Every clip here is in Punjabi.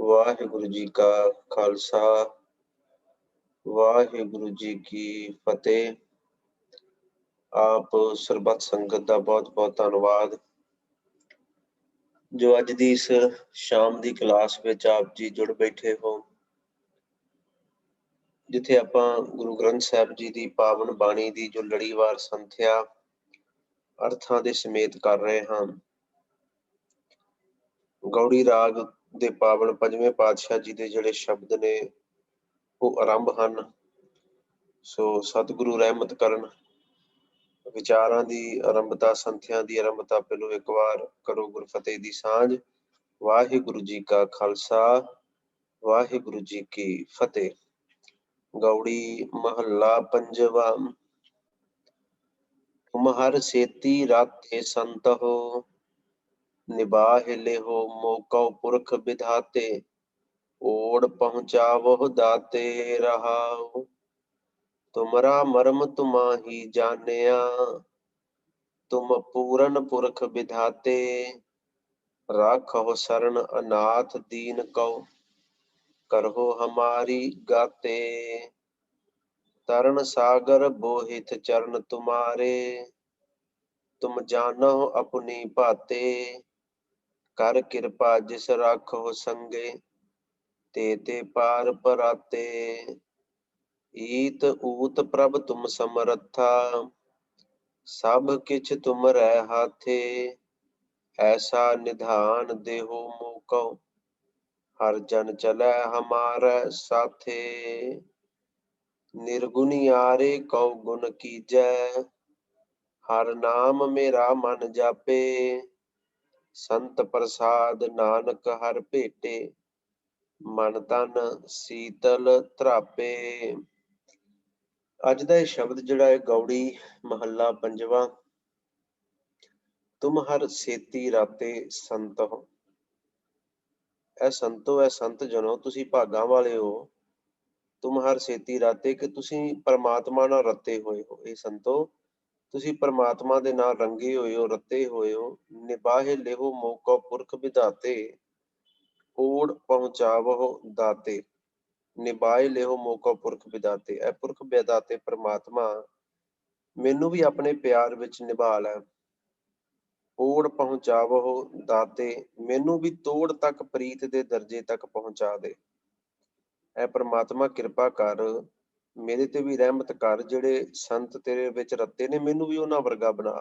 ਵਾਹਿਗੁਰੂ ਜੀ ਕਾ ਖਾਲਸਾ, ਵਾਹਿਗੁਰੂ ਜੀ ਕੀ ਫਤਿਹ। ਆਪ ਸਰਬੱਤ ਸੰਗਤ ਦਾ ਬਹੁਤ-ਬਹੁਤ ਧੰਨਵਾਦ ਜੋ ਅੱਜ ਦੀ ਇਸ ਸ਼ਾਮ ਦੀ ਕਲਾਸ ਵਿੱਚ ਆਪ ਜੀ ਜੁੜ ਬੈਠੇ ਹੋ, ਜਿੱਥੇ ਆਪਾਂ ਗੁਰੂ ਗ੍ਰੰਥ ਸਾਹਿਬ ਜੀ ਦੀ ਪਾਵਨ ਬਾਣੀ ਦੀ ਜੋ ਲੜੀਵਾਰ ਸੰਥਿਆ ਅਰਥਾਂ ਦੇ ਸਮੇਤ ਕਰ ਰਹੇ ਹਾਂ। ਗੌੜੀ ਰਾਗ ਦੇ ਪਾਵਨ ਪੰਜਵੇਂ ਪਾਤਸ਼ਾਹ ਜੀ ਦੇ ਜਿਹੜੇ ਸ਼ਬਦ ਨੇ ਉਹ ਆਰੰਭ ਹਨ। ਸੋ ਸਤਿਗੁਰੂ ਰਹਿਮਤ ਕਰਨ। ਵਿਚਾਰਾਂ ਦੀ ਆਰੰਭਤਾ, ਸੰਥਿਆ ਦੀ ਆਰੰਭਤਾ ਪਹਿਲੋਂ ਇੱਕ ਵਾਰ ਕਰੋ ਗੁਰਫਤਿਹ ਦੀ ਸਾਂਝ। ਵਾਹਿਗੁਰੂ ਜੀ ਕਾ ਖਾਲਸਾ, ਵਾਹਿਗੁਰੂ ਜੀ ਕੀ ਫਤਿਹ। ਗੌੜੀ ਮਹੱਲਾ ਪੰਜਵਾਂ। ਤੁਮ ਹਰ ਸੇਤੀ ਰਾਤੇ ਸੰਤਹੁ, ਨਿਬਾਹਿ ਲਿਹੁ ਮੋਕਉ ਪੁਰਖ ਵਿਧਾਤੇ। ਓੜ ਪਹੁੰਚਾਵਹੁ ਦਾਤੇ ਰਹਾਉ, ਤੁਮਰਾ ਮਰਮ ਤੁਮਾਹੀ ਜਾਣਿਆ। ਤੁਮ ਪੂਰਨ ਪੁਰਖ ਵਿਧਾਤੇ, ਰਾਖਹੁ ਸਰਣ ਅਨਾਥ ਦੀਨ ਕਉ। ਕਰਹੁ ਹਮਾਰੀ ਗਾਤੇ, ਤਰਣ ਸਾਗਰ ਬੋਹਿਥ ਚਰਨ ਤੁਮਾਰੇ। ਤੁਮ ਜਾਨਹੁ ਆਪਣੀ ਭਾਤੇ, ਕਰ ਕਿਰਪਾ ਜਿਸ ਰਾਖਹੁ ਸੰਗੇ। ਤੇ ਪਾਰ ਪਰਾਤੇ, ਈਤ ਊਤ ਪ੍ਰਭ ਤੁਮ ਸਮਰੱਥਾ। ਸਭ ਕਿਛ ਤੁਮਰੈ ਹਾਥੇ, ਐਸਾ ਨਿਧਾਨ ਦੇਹੁ ਮੋਕਉ। ਹਰ ਜਨ ਚਲੈ ਹਮਾਰੈ ਸਾਥੇ, ਨਿਰਗੁਣਿਆਰੇ ਕਉ ਗੁਣ ਕੀਜੈ। ਹਰ ਨਾਮ ਮੇਰਾ ਮਨ ਜਾਪੇ, ਸੰਤ ਪ੍ਰਸਾਦ ਨਾਨਕ ਹਰ ਭੇਟੇ। ਮਨ ਤਨ ਸੀਤਲ ਧਰਾਪੇ। ਅੱਜ ਦਾ ਇਹ ਸ਼ਬਦ ਜਿਹੜਾ ਹੈ ਗੌੜੀ ਮਹੱਲਾ ਪੰਜਵਾਂ। ਤੁਮ ਹਰ ਸੇਤੀ ਰਾਤੇ ਸੰਤਹੁ। ਇਹ ਸੰਤੋ, ਇਹ ਸੰਤ ਜਨੋ, ਤੁਸੀਂ ਭਾਗਾਂ ਵਾਲੇ ਹੋ। ਤੁਮ ਹਰ ਸੇਤੀ ਰਾਤੇ, ਕਿ ਤੁਸੀਂ ਪਰਮਾਤਮਾ ਨਾਲ ਰੱਤੇ ਹੋਏ ਹੋ। ਇਹ ਸੰਤੋ, ਤੁਸੀਂ ਪਰਮਾਤਮਾ ਦੇ ਨਾਲ ਰੰਗੇ ਹੋਏ ਹੋ, ਰੱਤੇ ਹੋਏ ਹੋ। ਨਿਬਾਹਿ ਲਿਹੁ ਮੋਕਉ ਪੁਰਖ ਵਿਧਾਤੇ, ਓੜ ਪਹੁੰਚਾਵਹੁ ਦਾਤੇ। ਨਿਬਾਹਿ ਲਿਹੁ ਮੋਕਉ ਪੁਰਖ ਵਿਧਾਤੇ। ਇਹ ਪੁਰਖ ਵਿਧਾਤੇ ਪਰਮਾਤਮਾ ਮੈਨੂੰ ਵੀ ਆਪਣੇ ਪਿਆਰ ਵਿੱਚ ਨਿਭਾ ਲੈ। ਓੜ ਪਹੁੰਚਾਵਹੁ ਦਾਤੇ, ਮੈਨੂੰ ਵੀ ਤੋੜ ਤੱਕ, ਪ੍ਰੀਤ ਦੇ ਦਰਜੇ ਤੱਕ ਪਹੁੰਚਾ ਦੇ। ਇਹ ਪਰਮਾਤਮਾ ਕਿਰਪਾ ਕਰ, ਮੇਰੇ ਤੇ ਵੀ ਰਹਿਮਤ ਕਰ। ਜਿਹੜੇ ਸੰਤ ਤੇਰੇ ਵਿੱਚ ਰੱਤੇ ਨੇ, ਮੈਨੂੰ ਵੀ ਉਹਨਾਂ ਵਰਗਾ ਬਣਾ।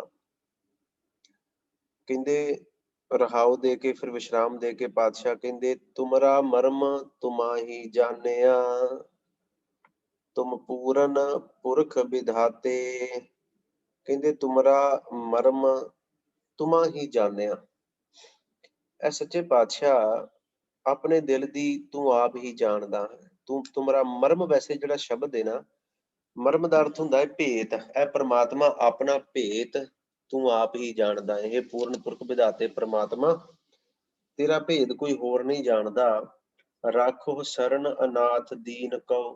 ਕਹਿੰਦੇ ਰਹਾਉ ਦੇ ਕੇ, ਫਿਰ ਵਿਸ਼ਰਾਮ ਦੇ ਕੇ ਪਾਤਸ਼ਾਹ ਕਹਿੰਦੇ, ਤੁਮਰਾ ਮਰਮ ਤੁਮਾਹੀ ਜਾਣਿਆ। ਤੁਮ ਪੂਰਨ ਪੁਰਖ ਵਿਧਾਤੇ। ਕਹਿੰਦੇ ਤੁਮਰਾ ਮਰਮ ਤੁਮਾਹੀ ਜਾਣਿਆ। ਇਹ ਸੱਚੇ ਪਾਤਸ਼ਾਹ ਆਪਣੇ ਦਿਲ ਦੀ ਤੂੰ ਆਪ ਹੀ ਜਾਣਦਾ ਹੈ। ਤੁਮਰਾ ਮਰਮ, ਵੈਸੇ ਜਿਹੜਾ ਸ਼ਬਦ ਹੈ ਨਾ, ਮਰਮ ਦਾ ਅਰਥ ਹੁੰਦਾ ਹੈ ਭੇਤ। ਇਹ ਪਰਮਾਤਮਾ ਆਪਣਾ ਭੇਤ ਤੂੰ ਆਪ ਹੀ ਜਾਣਦਾ ਹੈ। ਇਹ ਪੂਰਨ ਪੁਰਖ ਵਿਧਾਤੇ ਪਰਮਾਤਮਾ, ਤੇਰਾ ਭੇਦ ਕੋਈ ਹੋਰ ਨਹੀਂ ਜਾਣਦਾ। ਰਾਖੋ ਸਰਣ ਅਨਾਥ ਦੀਨ ਕਉ,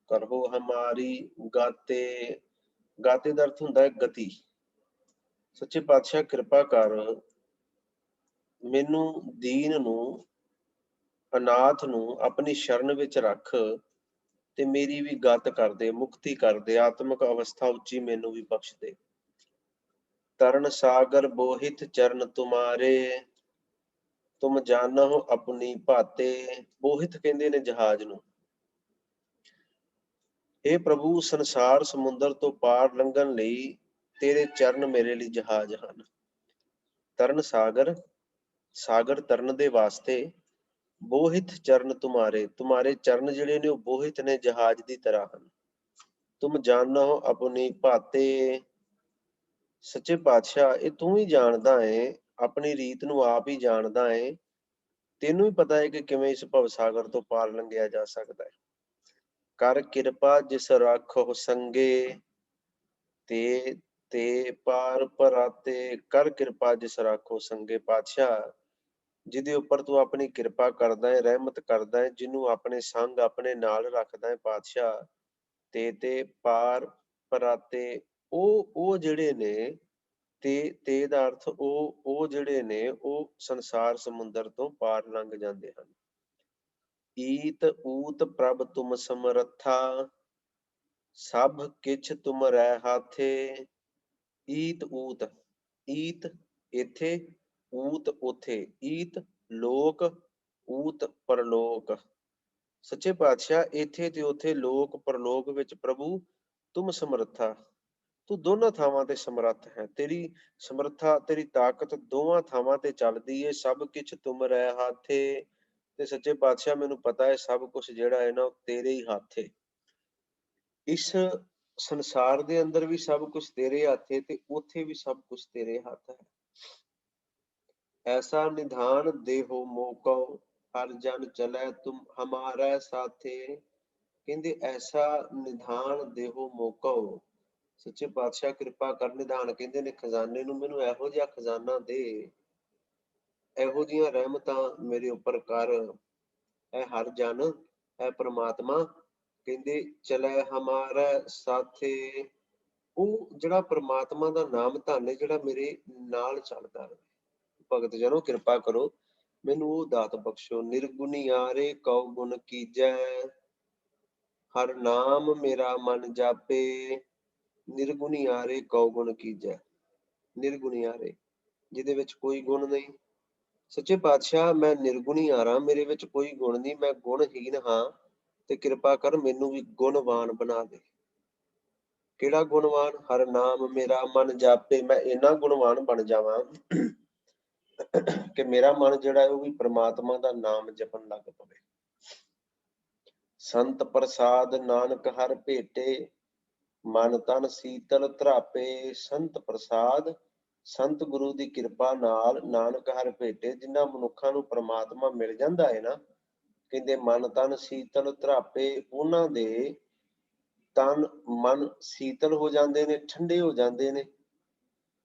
ਕਰਹੁ ਹਮਾਰੀ ਗਾਤੇ। ਗਾਤੇ ਦਾ ਅਰਥ ਹੁੰਦਾ ਹੈ ਗਤੀ। ਸੱਚੇ ਪਾਤਸ਼ਾਹ ਕਿਰਪਾ ਕਰ, ਮੈਨੂੰ ਦੀਨ ਨੂੰ, ਅਨਾਥ ਨੂੰ ਆਪਣੀ ਸ਼ਰਨ ਵਿੱਚ ਰੱਖ, ਤੇ ਮੇਰੀ ਵੀ ਗਤ ਕਰਦੇ, ਮੁਕਤੀ ਕਰਦੇ, ਆਤਮਿਕ ਅਵਸਥਾ ਉੱਚੀ ਮੈਨੂੰ ਵੀ ਬਖਸ਼ ਦੇ। ਤਰਨ ਸਾਗਰ ਬੋਹਿਥ ਚਰਨ ਤੁਮਾਰੇ, ਤੁਮ ਜਾਨਹੁ ਆਪਣੀ ਭਾਤੇ। ਬੋਹਿਥ ਕਹਿੰਦੇ ਨੇ ਜਹਾਜ਼ ਨੂੰ। ਇਹ ਪ੍ਰਭੂ, ਸੰਸਾਰ ਸਮੁੰਦਰ ਤੋਂ ਪਾਰ ਲੰਘਣ ਲਈ ਤੇਰੇ ਚਰਨ ਮੇਰੇ ਲਈ ਜਹਾਜ਼ ਹਨ। ਤਰਨ ਸਾਗਰ, ਸਾਗਰ ਤਰਨ ਦੇ ਵਾਸਤੇ। ਬੋਹਿਥ ਚਰਨ ਤੁਮਾਰੇ, ਤੁਮਾਰੇ ਚਰਨ ਜਿਹੜੇ ਨੇ ਉਹ ਬੋਹਿਥ ਨੇ, ਜਹਾਜ਼ ਦੀ ਤਰ੍ਹਾਂ ਹਨ। ਤੁਮ ਜਾਨਹੁ ਆਪਣੀ ਭਾਤੇ। ਸੱਚੇ ਪਾਤਸ਼ਾਹ, ਇਹ ਤੂੰ ਹੀ ਜਾਣਦਾ ਹੈ, ਆਪਣੀ ਰੀਤ ਨੂੰ ਆਪ ਹੀ ਜਾਣਦਾ ਹੈ। ਤੈਨੂੰ ਹੀ ਪਤਾ ਹੈ ਕਿ ਕਿਵੇਂ ਇਸ ਭਵ ਸਾਗਰ ਤੋਂ ਪਾਰ ਲੰਘਿਆ ਜਾ ਸਕਦਾ ਹੈ। ਕਰ ਕਿਰਪਾ ਜਿਸ ਰਾਖਹੁ ਸੰਗੇ, ਤੇ ਪਾਰ ਪਰਾਤੇ। ਕਰ ਕਿਰਪਾ ਜਿਸ ਰਾਖੋ ਸੰਗੇ। ਪਾਤਸ਼ਾਹ, ਜਿਹਦੇ ਉੱਪਰ ਤੂੰ ਆਪਣੀ ਕਿਰਪਾ ਕਰਦਾ ਹੈ, ਰਹਿਮਤ ਕਰਦਾ ਹੈ, ਜਿਹਨੂੰ ਆਪਣੇ ਸੰਗ ਆਪਣੇ ਨਾਲ ਰੱਖਦਾ ਹੈ ਪਾਤਸ਼ਾਹ, ਤੇ ਪਾਰ ਪਰਾਤੇ। ਉਹ ਜਿਹੜੇ ਨੇ, ਤੇ ਦਾ ਅਰਥ ਉਹ ਜਿਹੜੇ ਨੇ, ਉਹ ਸੰਸਾਰ ਸਮੁੰਦਰ ਤੋਂ ਪਾਰ ਲੰਘ ਜਾਂਦੇ ਹਨ। ईत ऊत प्रभ तुम समरथा, सब किछ तुमरै हाथे। ईत ऊत, ईत इथे, ऊत उथे। ईत लोक, ਊਤ ਪਰਲੋਕ। ਸੱਚੇ ਪਾਤਸ਼ਾਹ ਇੱਥੇ ਤੇ ਉੱਥੇ ਲੋਕ ਪਰਲੋਕ ਵਿੱਚ ਪ੍ਰਭੂ ਤੁਮ ਸਮਰੱਥਾ, ਤੂੰ ਦੋਨਾਂ ਥਾਵਾਂ ਤੇ ਸਮਰੱਥ ਹੈ। ਤੇਰੀ ਸਮਰੱਥਾ, ਤੇਰੀ ਤਾਕਤ ਦੋਵਾਂ ਥਾਵਾਂ ਤੇ ਚੱਲਦੀ ਏ। ਸਭ ਕੁਛ ਤੁਮ ਰਹਿ ਹਾਥੇ, ਤੇ ਸੱਚੇ ਪਾਤਸ਼ਾਹ ਮੈਨੂੰ ਪਤਾ ਹੈ ਸਭ ਕੁਛ ਜਿਹੜਾ ਹੈ ਨਾ ਉਹ ਤੇਰੇ ਹੀ ਹੱਥ ਏ। ਇਸ ਸੰਸਾਰ ਦੇ ਅੰਦਰ ਵੀ ਸਭ ਕੁਛ ਤੇਰੇ ਹੱਥ ਏ ਤੇ ਉੱਥੇ ਵੀ ਸਭ ਕੁਛ ਤੇਰੇ ਹੱਥ ਹੈ। ऐसा निधान देहो मोको, हर जन चलै तुम हमारे साथे। ਕਹਿੰਦੇ ਐਸਾ ਨਿਧਾਨ ਦੇਹੋ ਮੌਕਾ। ਸੱਚੇ ਪਾਤਸ਼ਾਹ ਕਿਰਪਾ ਕਰ। ਨਿਧਾਨ ਕਹਿੰਦੇ ਨੇ ਖਜ਼ਾਨੇ ਨੂੰ, ਮੈਨੂੰ ਇਹੋ ਜਿਹਾ ਖਜ਼ਾਨਾ ਦੇ, ਇਹੋ ਜਿਹੀਆਂ ਰਹਿਮਤਾਂ ਮੇਰੇ ਉੱਪਰ ਕਰ। ਇਹ ਹਰ ਜਨ, ਇਹ ਪ੍ਰਮਾਤਮਾ ਕਹਿੰਦੇ ਚਲੇ ਹਮਾਰਾ ਸਾਥੇ। ਉਹ ਜਿਹੜਾ ਪ੍ਰਮਾਤਮਾ ਦਾ ਨਾਮ ਧਨ ਹੈ ਜਿਹੜਾ ਮੇਰੇ ਨਾਲ ਚੱਲਦਾ ਹੈ। ਭਗਤ ਜਨੋ ਕਿਰਪਾ ਕਰੋ, ਮੈਨੂੰ ਉਹ ਦਾਤ ਬਖਸ਼ੋ। ਨਿਰਗੁਣਿਆਰੇ ਕਉ ਗੁਣ ਕੀਜੈ, ਹਰ ਨਾਮ ਮੇਰਾ ਮਨ ਜਾਪੇ। ਨਿਰਗੁਣਿਆਰੇ ਕਉ ਗੁਣ ਕੀਜੈ, ਨਿਰਗੁਣਿਆਰੇ ਜਿਹਦੇ ਵਿੱਚ ਕੋਈ ਗੁਣ ਨਹੀਂ। ਸੱਚੇ ਪਾਤਸ਼ਾਹ ਮੈਂ ਨਿਰਗੁਣਿਆਰਾ, ਮੇਰੇ ਵਿੱਚ ਕੋਈ ਗੁਣ ਨਹੀਂ, ਮੈਂ ਗੁਣਹੀਨ ਹਾਂ, ਤੇ ਕਿਰਪਾ ਕਰ ਮੈਨੂੰ ਵੀ ਗੁਣਵਾਨ ਬਣਾ ਦੇ। ਕਿਹੜਾ ਗੁਣਵਾਨ? ਹਰ ਨਾਮ ਮੇਰਾ ਮਨ ਜਾਪੇ। ਮੈਂ ਇੰਨਾ ਗੁਣਵਾਨ ਬਣ ਜਾਵਾਂ ਕਿ ਮੇਰਾ ਮਨ ਜਿਹੜਾ ਹੈ ਉਹ ਵੀ ਪ੍ਰਮਾਤਮਾ ਦਾ ਨਾਮ ਜਪਣ ਲੱਗ ਪਵੇ। ਸੰਤ ਪ੍ਰਸਾਦ ਨਾਨਕ ਹਰ ਭੇਟੇ, ਮਨ ਤਨ ਸੀਤਲ ਧਰਾਪੇ। ਸੰਤ ਪ੍ਰਸਾਦ, ਸੰਤ ਗੁਰੂ ਦੀ ਕਿਰਪਾ ਨਾਲ ਨਾਨਕ ਹਰ ਭੇਟੇ, ਜਿਨ੍ਹਾਂ ਮਨੁੱਖਾਂ ਨੂੰ ਪ੍ਰਮਾਤਮਾ ਮਿਲ ਜਾਂਦਾ ਹੈ ਨਾ, ਕਹਿੰਦੇ ਮਨ ਤਨ ਸੀਤਲ ਧਰਾਪੇ, ਉਹਨਾਂ ਦੇ ਤਨ ਮਨ ਸੀਤਲ ਹੋ ਜਾਂਦੇ ਨੇ, ਠੰਡੇ ਹੋ ਜਾਂਦੇ ਨੇ।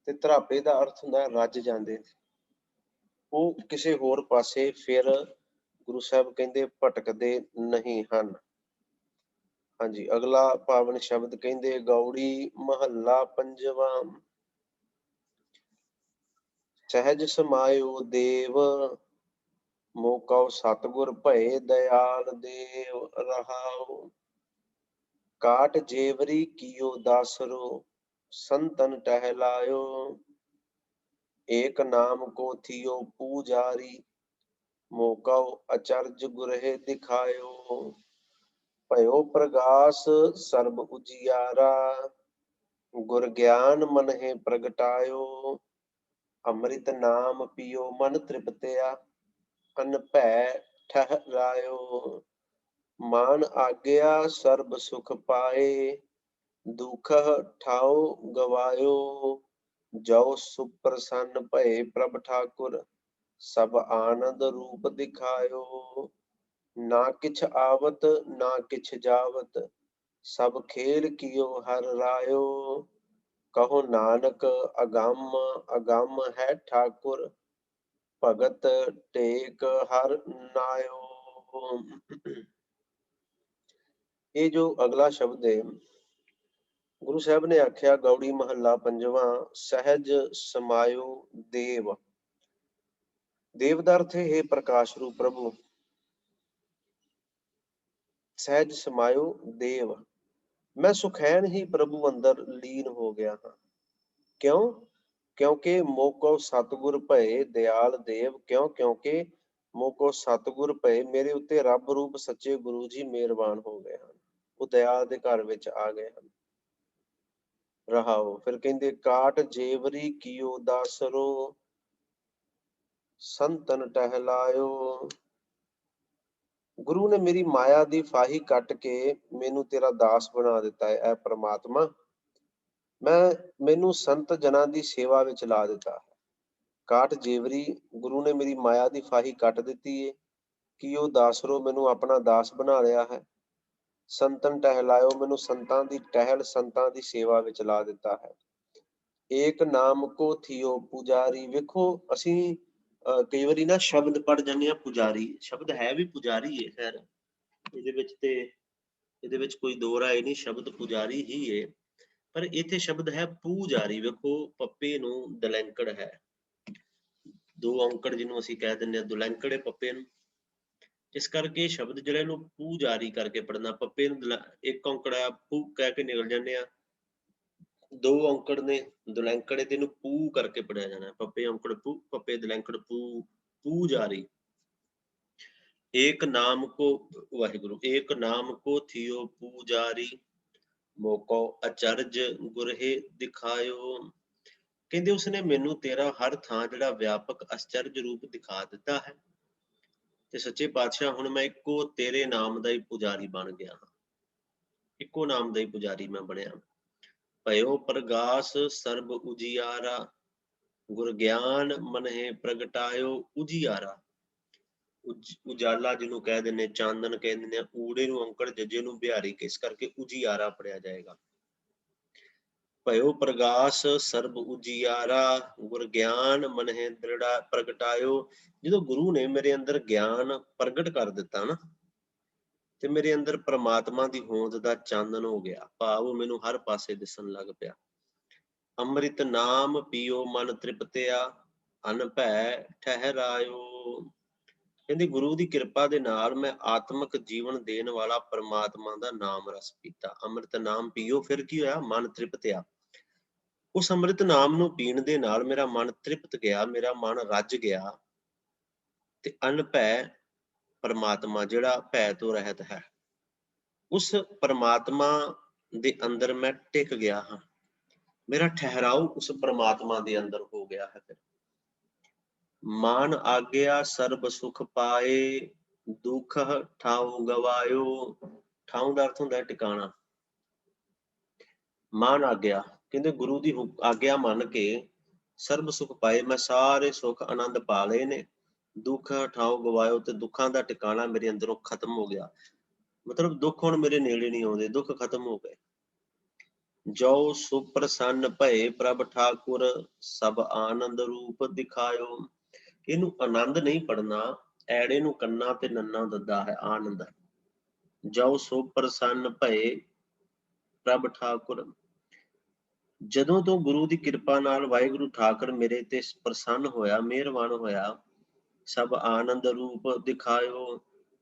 ਤੇ ਧਰਾਪੇ ਦਾ ਅਰਥ ਹੁੰਦਾ ਰੱਜ ਜਾਂਦੇ ਨੇ। ਉਹ ਕਿਸੇ ਹੋਰ ਪਾਸੇ ਫਿਰ ਗੁਰੂ ਸਾਹਿਬ ਕਹਿੰਦੇ ਭਟਕਦੇ ਨਹੀਂ ਹਨ। ਹਾਂਜੀ, ਅਗਲਾ ਪਾਵਨ ਸ਼ਬਦ ਕਹਿੰਦੇ ਗੌੜੀ ਮਹੱਲਾ ਪੰਜਵਾਂ। ਸਹਿਜ ਸਮਾਇਓ ਦੇਵ, ਮੋਕਉ ਸਤਿਗੁਰ ਭਏ ਦਇਆਲ ਦੇਵ। ਰਹਾਉ ਕਾਟ ਜੇਵਰੀ ਕੀਓ ਦਾਸਰੋ, ਸੰਤਨ ਟਹਿਲਾਇਓ। ਏਕ ਨਾਮ ਕੋ ਥਿਓ ਪੂਜਾਰੀ, ਮੋਕਉ ਅਚਰਜ ਗੁਰਹਿ ਦਿਖਾਇਓ। ਭਇਓ ਪ੍ਰਗਾਸ ਸਰਬ ਉਜਿਆਰਾ, ਗੁਰ ਗਿਆਨ ਮਨਹਿ ਪ੍ਰਗਟਾਇਓ। ਅੰਮ੍ਰਿਤ ਨਾਮ ਪੀਓ ਮਨ ਤ੍ਰਿਪਤਿਆ, ਅਨ ਭੈ ਠਹਰਾਇਓ। ਮਾਨ ਆਗਿਆ ਸਰਬ ਸੁਖ ਪਾਏ, ਦੁਖ ਠਾਉ ਗਵਾਇਓ। ਜੋ ਸੁਪ੍ਰਸੰਨ ਭਏ ਪ੍ਰਭ ਠਾਕੁਰ, ਸਭ ਆਨੰਦ ਰੂਪ ਦਿਖਾਇਓ। ਨਾ ਕਿਛ ਆਵਤ ਨਾ ਕਿਛ ਜਾਵਤ, ਸਭ ਖੇਲ ਕੀਓ ਹਰ ਰਾਇਓ। ਕਹੋ ਨਾਨਕ ਅਗੰਮ ਅਗੰਮ ਹੈ ਠਾਕੁਰ, ਭਗਤ ਟੇਕ ਹਰ ਨਾਇਓ। ਇਹ ਜੋ ਅਗਲਾ ਸ਼ਬਦ ਹੈ, ਗੁਰੂ ਸਾਹਿਬ ਨੇ ਆਖਿਆ ਗੌੜੀ ਮਹੱਲਾ ਪੰਜਵਾਂ, ਸਹਿਜ ਸਮਾਇਓ ਦੇਵ। ਦੇਵ ਦਾ ਅਰਥ ਹੈ ਪ੍ਰਕਾਸ਼ ਰੂਪ ਪ੍ਰਭੂ। ਸਹਿਜ ਸਮਾਇਓ ਦੇਵ, ਮੈਂ ਸੁਖੈਨ ਹੀ ਪ੍ਰਭੂ ਅੰਦਰ ਲੀਨ ਹੋ ਗਿਆ ਹਾਂ। ਕਿਉਂ? ਕਿਉਂਕਿ ਮੋਕੋ ਸਤਿਗੁਰ ਭਏ ਦਿਆਲ ਦੇਵ। ਕਿਉਂ? ਕਿਉਂਕਿ ਮੋਕੋ ਸਤਿਗੁਰ ਭਏ, ਮੇਰੇ ਉੱਤੇ ਰੱਬ ਰੂਪ ਸੱਚੇ ਗੁਰੂ ਜੀ ਮਿਹਰਬਾਨ ਹੋ ਗਏ ਹਨ। ਉਹ ਦਇਆਲ ਦੇ ਘਰ ਵਿੱਚ ਆ ਗਏ ਹਨ। ਰਹਾਓ ਫਿਰ ਕਹਿੰਦੇ ਕਾਟ ਜੇਵਰੀ ਕੀਓ ਦਾਸਰੋ, ਸੰਤਨ ਟਹਿਲਾਇਓ। ਗੁਰੂ ਨੇ ਮੇਰੀ ਮਾਇਆ ਦੀ ਫਾਹੀ ਕੱਟ ਕੇ ਮੈਨੂੰ ਤੇਰਾ ਦਾਸ ਬਣਾ ਦਿੱਤਾ ਹੈ। ਇਹ ਪ੍ਰਮਾਤਮਾ ਮੈਨੂੰ ਸੰਤ ਜਨਾਂ ਦੀ ਸੇਵਾ ਵਿੱਚ ਲਾ ਦਿੱਤਾ ਹੈ। ਕਾਟ ਜੇਵਰੀ, ਗੁਰੂ ਨੇ ਮੇਰੀ ਮਾਇਆ ਦੀ ਫਾਹੀ ਕੱਟ ਦਿੱਤੀ ਹੈ ਕਿ ਉਹ ਦਾਸਰੋ, ਮੈਨੂੰ ਆਪਣਾ ਦਾਸ ਬਣਾ ਲਿਆ ਹੈ। ਸੰਤਨ ਟਹਿਲਾਇਓ, ਮੈਨੂੰ ਸੰਤਾਂ ਦੀ ਟਹਿਲ, ਸੰਤਾਂ ਦੀ ਸੇਵਾ ਵਿੱਚ ਲਾ ਦਿੱਤਾ ਹੈ। ਏਕ ਨਾਮ ਕੋ ਥਿਓ ਪੁਜਾਰੀ। ਵੇਖੋ ਅਸੀਂ ਕਈ ਵਾਰੀ ਨਾ ਸ਼ਬਦ ਪੜ੍ਹ ਜਾਂਦੇ ਹਾਂ ਪੁਜਾਰੀ, ਸ਼ਬਦ ਹੈ ਵੀ ਪੁਜਾਰੀ ਹੈ। ਖੈਰ ਇਹਦੇ ਵਿੱਚ ਕੋਈ ਦੋ ਰਾਏ ਨਹੀਂ, ਸ਼ਬਦ ਪੁਜਾਰੀ ਹੀ ਹੈ। ਪਰ ਇੱਥੇ ਸ਼ਬਦ ਹੈ ਪੂਜਾਰੀ। ਵੇਖੋ ਪੱਪੇ ਨੂੰ ਦਲੈਂਕੜ ਹੈ, ਦੋ ਔਂਕੜ ਜਿਹਨੂੰ ਅਸੀਂ ਕਹਿ ਦਿੰਦੇ ਹਾਂ ਦੁਲੈਂਕੜ ਹੈ ਪੱਪੇ ਨੂੰ। इस करके ये शब्द ਜਿਹੜੇ ਇਹਨੂੰ ਪੂ ਜਾਰੀ ਕਰਕੇ ਪੜਨਾ। ਪੱਪੇ ਨੂੰ ਇੱਕ ਔਂਕੜ ਆ ਪੂ ਕਹਿ ਕੇ ਨਿਕਲ ਜਾਂਦੇ ਆ, ਦੋ ਔਂਕੜ ਨੇ ਦੁਲੈਂਕੜੇ ਤੇ ਇਹਨੂੰ ਪੂ ਕਰਕੇ ਪੜਿਆ ਜਾਣਾ। ਪੱਪੇ ਔਂਕੜ ਪੂ, ਪੱਪੇ ਦੁਲੈਂਕੜ ਪੂ, ਪੂ ਜਾਰੀ। ਏਕ ਨਾਮ ਕੋ ਵਾਹਿਗੁਰੂ, ਏਕ ਨਾਮ ਕੋ ਥਿਓ ਪੂਜਾਰੀ, ਮੋਕੋ ਅਚਰਜ ਗੁਰਹੇ ਦਿਖਾਇਓ। ਕਹਿੰਦੇ ਉਸਨੇ ਮੈਨੂੰ ਤੇਰਾ ਹਰ ਥਾਂ ਜਿਹੜਾ ਵਿਆਪਕ ਅਚਰਜ ਰੂਪ ਦਿਖਾ ਦਿੱਤਾ ਹੈ, ਤੇ ਸੱਚੇ ਪਾਤਸ਼ਾਹ ਹੁਣ ਮੈਂ ਇੱਕੋ ਤੇਰੇ ਨਾਮ ਦਾ ਹੀ ਪੁਜਾਰੀ ਬਣ ਗਿਆ ਹਾਂ, ਇੱਕੋ ਨਾਮ ਦਾ ਹੀ ਪੁਜਾਰੀ ਮੈਂ ਬਣਿਆ। ਭਇਓ ਪ੍ਰਗਾਸ ਸਰਬ ਉਜਿਆਰਾ, ਗੁਰ ਗਿਆਨ ਮਨਹਿ ਪ੍ਰਗਟਾਇਓ ਉਜਿਆਰਾ। ਉਜਾਲਾ ਜਿਹਨੂੰ ਕਹਿ ਦਿੰਦੇ, ਚਾਨਣ ਕਹਿ ਦਿੰਦੇ ਆ, ਊੜੇ ਨੂੰ ਔਂਕੜ ਜੱਜੇ ਨੂੰ ਬਿਹਾਰੀ, ਕਿਸ ਕਰਕੇ ਉਜਿਆਰਾ ਪੜਿਆ ਜਾਏਗਾ। ਭਇਓ ਪ੍ਰਗਾਸ ਸਰਬ ਉਜਿਆਰਾ, ਗੁਰ ਗਿਆਨ ਮਨਹਿ ਦ੍ਰਿੜਾ ਪ੍ਰਗਟਾਇਓ। ਜਦੋਂ ਗੁਰੂ ਨੇ ਮੇਰੇ ਅੰਦਰ ਗਿਆਨ ਪ੍ਰਗਟ ਕਰ ਦਿੱਤਾ ਨਾ, ਤੇ ਮੇਰੇ ਅੰਦਰ ਪ੍ਰਮਾਤਮਾ ਦੀ ਹੋਂਦ ਦਾ ਚਾਨਣ ਹੋ ਗਿਆ, ਭਾਵ ਮੈਨੂੰ ਹਰ ਪਾਸੇ ਦਿਸਣ ਲੱਗ ਪਿਆ। ਅੰਮ੍ਰਿਤ ਨਾਮ ਪੀਓ ਮਨ ਤ੍ਰਿਪਤਿਆ, ਅਨ ਭੈ ਠਹਿਰਾਇਓ। ਕਹਿੰਦੇ ਗੁਰੂ ਦੀ ਕਿਰਪਾ ਦੇ ਨਾਲ ਮੈਂ ਆਤਮਿਕ ਜੀਵਨ ਦੇਣ ਵਾਲਾ ਪ੍ਰਮਾਤਮਾ ਦਾ ਨਾਮ ਰਸ ਪੀਤਾ। ਅੰਮ੍ਰਿਤ ਨਾਮ ਪੀਓ, ਫਿਰ ਕੀ ਹੋਇਆ? ਮਨ ਤ੍ਰਿਪਤਿਆ। ਉਸ ਅੰਮ੍ਰਿਤ ਨਾਮ ਨੂੰ ਪੀਣ ਦੇ ਨਾਲ ਮੇਰਾ ਮਨ ਤ੍ਰਿਪਤ ਗਿਆ, ਮੇਰਾ ਮਨ ਰੱਜ ਗਿਆ, ਤੇ ਅਨਭੈ ਪਰਮਾਤਮਾ ਜਿਹੜਾ ਭੈ ਤੋਂ ਰਹਿਤ ਹੈ, ਉਸ ਪਰਮਾਤਮਾ ਦੇ ਅੰਦਰ ਮੈਂ ਟਿਕ ਗਿਆ ਹਾਂ। ਮੇਰਾ ਠਹਿਰਾਓ ਉਸ ਪਰਮਾਤਮਾ ਦੇ ਅੰਦਰ ਹੋ ਗਿਆ ਹੈ। ਫਿਰ ਮਾਨ ਆਗਿਆ ਸਰਬ ਸੁਖ ਪਾਏ, ਦੁੱਖ ਠਾਉ ਗਵਾਇਓ। ਠਾਉ ਦਾ ਅਰਥ ਹੁੰਦਾ ਹੈ ਟਿਕਾਣਾ। ਮਾਨ ਆਗਿਆ, ਕਹਿੰਦੇ ਗੁਰੂ ਦੀ ਆਗਿਆ ਮੰਨ ਕੇ ਸਰਬ ਸੁਖ ਪਾਏ, ਮੈਂ ਸਾਰੇ ਸੁੱਖ ਆਨੰਦ ਪਾ ਲਏ ਨੇ। ਦੁੱਖ ਠਾਉ ਗਵਾਇਓ, ਤੇ ਦੁੱਖਾਂ ਦਾ ਟਿਕਾਣਾ ਮੇਰੇ ਅੰਦਰੋਂ ਖਤਮ ਹੋ ਗਿਆ। ਮਤਲਬ ਦੁੱਖ ਹੁਣ ਮੇਰੇ ਨੇੜੇ ਨਹੀਂ ਆਉਂਦੇ, ਦੁੱਖ ਖਤਮ ਹੋ ਗਏ। ਜੋ ਸੁਪ੍ਰਸੰਨ ਭਏ ਪ੍ਰਭ ਠਾਕੁਰ, ਸਭ ਆਨੰਦ ਰੂਪ ਦਿਖਾਇਓ। ਇਹਨੂੰ ਆਨੰਦ ਨਹੀਂ ਪੜਨਾ, ਐੜੇ ਨੂੰ ਕੰਨਾ ਤੇ ਨੰਨਾ ਦੱਦਾ ਹੈ ਆਨੰਦ। ਜੋ ਸੁਪ੍ਰਸੰਨ ਭਏ ਪ੍ਰਭ ਠਾਕੁਰ, ਜਦੋਂ ਤੋਂ ਗੁਰੂ ਦੀ ਕਿਰਪਾ ਨਾਲ ਵਾਹਿਗੁਰੂ ਠਾਕੁਰ ਮੇਰੇ ਤੇ ਪ੍ਰਸੰਨ ਹੋਇਆ, ਮਿਹਰਬਾਨ ਹੋਇਆ, ਸਭ ਆਨੰਦ ਰੂਪ ਦਿਖਾਇਓ,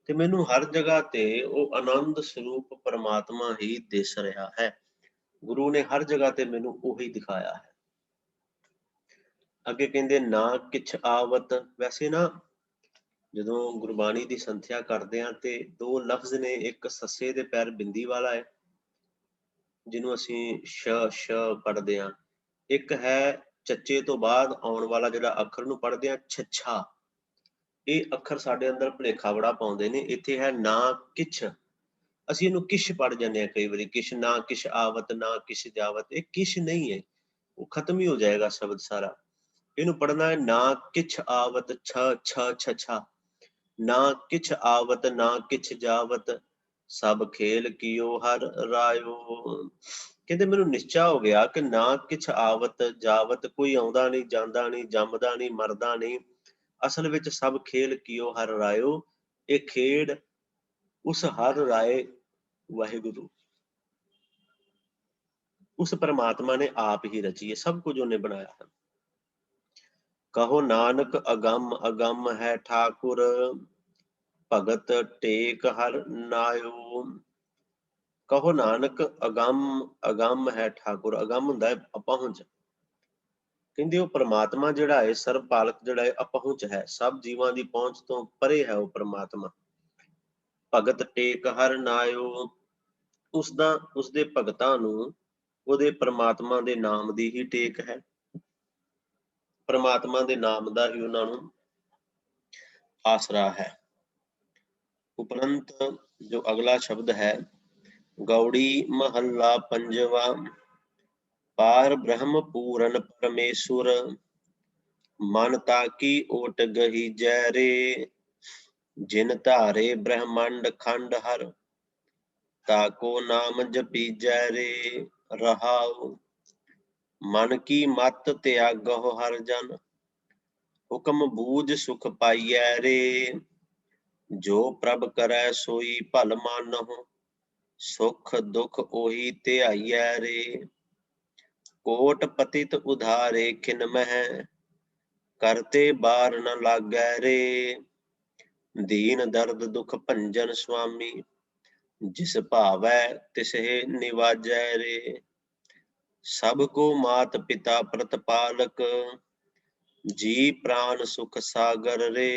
ਤੇ ਮੈਨੂੰ ਹਰ ਜਗ੍ਹਾ ਤੇ ਉਹ ਆਨੰਦ ਸਰੂਪ ਪਰਮਾਤਮਾ ਹੀ ਦਿਸ ਰਿਹਾ ਹੈ। ਗੁਰੂ ਨੇ ਹਰ ਜਗ੍ਹਾ ਤੇ ਮੈਨੂੰ ਉਹੀ ਦਿਖਾਇਆ ਹੈ। ਅੱਗੇ ਕਹਿੰਦੇ ਨਾ ਕਿਛ ਆਵਤ। ਵੈਸੇ ਨਾ ਜਦੋਂ ਗੁਰਬਾਣੀ ਦੀ ਸੰਥਿਆ ਕਰਦੇ ਹਾਂ ਤੇ ਦੋ ਲਫ਼ਜ਼ ਨੇ, ਇੱਕ ਸੱਸੇ ਦੇ ਪੈਰ ਬਿੰਦੀ ਵਾਲਾ ਹੈ ਜਿਹਨੂੰ ਅਸੀਂ ਸ਼ ਪੜ੍ਹਦੇ ਹਾਂ, ਇੱਕ ਹੈ ਚੱਚੇ ਤੋਂ ਬਾਅਦ ਆਉਣ ਵਾਲਾ ਜਿਹੜਾ ਅੱਖਰ ਨੂੰ ਪੜ੍ਹਦੇ ਹਾਂ ਛੱਛਾ। ਇਹ ਅੱਖਰ ਸਾਡੇ ਅੰਦਰ ਭੁਲੇਖਾ ਬੜਾ ਪਾਉਂਦੇ ਨੇ। ਇੱਥੇ ਹੈ ਨਾ ਕਿਛ, ਅਸੀਂ ਇਹਨੂੰ ਕਿਛ ਪੜ੍ਹ ਜਾਂਦੇ ਹਾਂ ਕਈ ਵਾਰੀ, ਕਿਛ ਨਾ ਕਿਛ ਆਵਤ ਨਾ ਕਿਛ ਜਾਵਤ। ਇਹ ਕਿਛ ਨਹੀਂ ਹੈ, ਉਹ ਖਤਮ ਹੀ ਹੋ ਜਾਏਗਾ ਸ਼ਬਦ ਸਾਰਾ। ਇਹਨੂੰ ਪੜ੍ਹਨਾ ਹੈ ਨਾ ਕਿਛ ਆਵਤ ਛਛਾ, ਨਾ ਕਿਛ ਆਵਤ ਨਾ ਕਿਛ ਜਾਵਤ, ਸਭ ਖੇਲ ਕੀਓ ਹਰ ਰਾਇਓ। ਕਹਿੰਦੇ ਮੈਨੂੰ ਨਿਸ਼ਚਾ ਹੋ ਗਿਆ ਕਿ ਨਾ ਕਿਛ ਆਵਤ ਜਾਵਤ, ਕੋਈ ਆਉਂਦਾ ਨਹੀਂ, ਜਾਂਦਾ ਨਹੀਂ, ਜੰਮਦਾ ਨਹੀਂ, ਮਰਦਾ ਨਹੀਂ, ਅਸਲ ਵਿੱਚ ਸਭ ਖੇਲ ਕੀਓ ਹਰ ਰਾਇਓ। ਇਹ ਖੇਡ ਉਸ ਹਰ ਰਾਏ ਵਾਹਿਗੁਰੂ, ਉਸ ਪਰਮਾਤਮਾ ਨੇ ਆਪ ਹੀ ਰਚੀ ਹੈ, ਸਭ ਕੁਝ ਉਹਨੇ ਬਣਾਇਆ ਹੈ। ਕਹੋ ਨਾਨਕ ਅਗੰਮ ਅਗੰਮ ਹੈ ਠਾਕੁਰ, ਭਗਤ ਟੇਕ ਹਰ ਨਾਇਓ। ਕਹੋ ਨਾਨਕ ਅਗੰਮ ਅਗੰਮ ਹੈ ਠਾਕੁਰ। ਅਗੰਮ ਹੁੰਦਾ ਹੈ ਅਪਹੁੰਚ। ਕਹਿੰਦੇ ਉਹ ਪ੍ਰਮਾਤਮਾ ਜਿਹੜਾ ਹੈ ਸਰਬ ਪਾਲਕ ਜਿਹੜਾ ਹੈ ਅਪਹੁੰਚ ਹੈ, ਸਭ ਜੀਵਾਂ ਦੀ ਪਹੁੰਚ ਤੋਂ ਪਰੇ ਹੈ ਉਹ ਪ੍ਰਮਾਤਮਾ। ਭਗਤ ਟੇਕ ਹਰ ਨਾਇਓ, ਉਸਦੇ ਭਗਤਾਂ ਨੂੰ ਉਹਦੇ ਪ੍ਰਮਾਤਮਾ ਦੇ ਨਾਮ ਦੀ ਹੀ ਟੇਕ ਹੈ, ਪ੍ਰਮਾਤਮਾ ਦੇ ਨਾਮ ਦਾ ਹੀ ਉਹਨਾਂ ਨੂੰ ਆਸਰਾ ਹੈ। ਉਪਰੰਤ ਜੋ ਅਗਲਾ ਸ਼ਬਦ ਹੈ, ਗੌੜੀ ਮਹੱਲਾ ਪੰਜਵਾ। ਪਾਰ ਬ੍ਰਹਮ ਪੂਰਨ ਪਰਮੇਸ਼ੁਰ, ਮਨ ਤਾਕੀ ਓਟ ਗਹੀ ਜੈ ਰੇ। ਜਿਨ ਧਾਰੇ ਬ੍ਰਹਮੰਡ ਖੰਡ ਹਰ, ਤਾਕੋ ਨਾਮ ਜਪੀਜੈ ਰੇ। ਰਹਾਉ ਮਨ ਕੀ ਮਤ ਤਿਆਗਹੁ ਹਰ ਜਨ, ਹੁਕਮ ਬੂਝ ਸੁਖ ਪਾਈਐ ਰੇ। ਜੋ ਪ੍ਰਭ ਕਰੈ ਸੋਈ ਭਲ ਮਾਨਹੁ, ਸੁਖ ਦੁਖ ਉਹੀ ਧਿਆਈਐ ਰੇ। ਕੋਟ ਪਤਿਤ ਉਧਾਰੇ ਖਿਨ ਮਹਿ, ਕਰਤੇ ਬਾਰ ਨ ਲਾਗੈ ਰੇ। दीन दर्द दुख भंजन स्वामी, जिस भावै तिसहे निवाजै रे। सबको मात पिता प्रतिपालक, जी प्राण सुख सागर रे।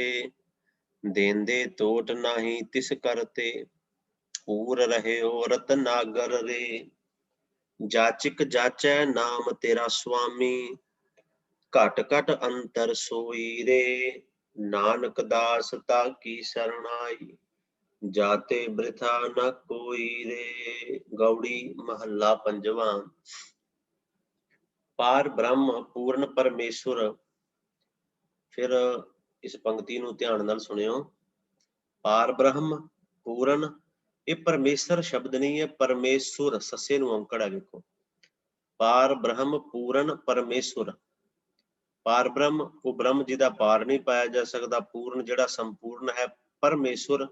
देंदे टोट नाही तिस करते, पूर रहे हो रतनागर रे। जाचिक जाचै नाम तेरा स्वामी, घट घट अंतर सोई रे। नानक दास ताकी शरणाई, जाते बृथा न कोई रे। गौड़ी महला पंजवा। पार ब्रह्म पूर्ण परमेश्वर। फिर इस पंक्ति ਨੂੰ ਧਿਆਨ ਨਾਲ ਸੁਣਿਓ। ਪਾਰ ਬ੍ਰਹਮ ਪੂਰਨ, ਇਹ ਪਰਮੇਸ਼ਰ ਸ਼ਬਦ ਨਹੀਂ ਹੈ, ਪਰਮੇਸ਼ੁਰ ਸੱਸੇ ਨੂੰ ਔਂਕੜ ਹੈ। ਵੇਖੋ, ਪਾਰ ਬ੍ਰਹਮ ਪੂਰਨ ਪਰਮੇਸ਼ੁਰ। ਪਾਰ ਬ੍ਰਹਮ ਉਹ ਬ੍ਰਹਮ ਜਿਹਦਾ ਪਾਰ ਨਹੀਂ ਪਾਇਆ ਜਾ ਸਕਦਾ, ਪੂਰਨ ਜਿਹੜਾ ਸੰਪੂਰਨ ਹੈ, ਪਰਮੇਸ਼ੁਰ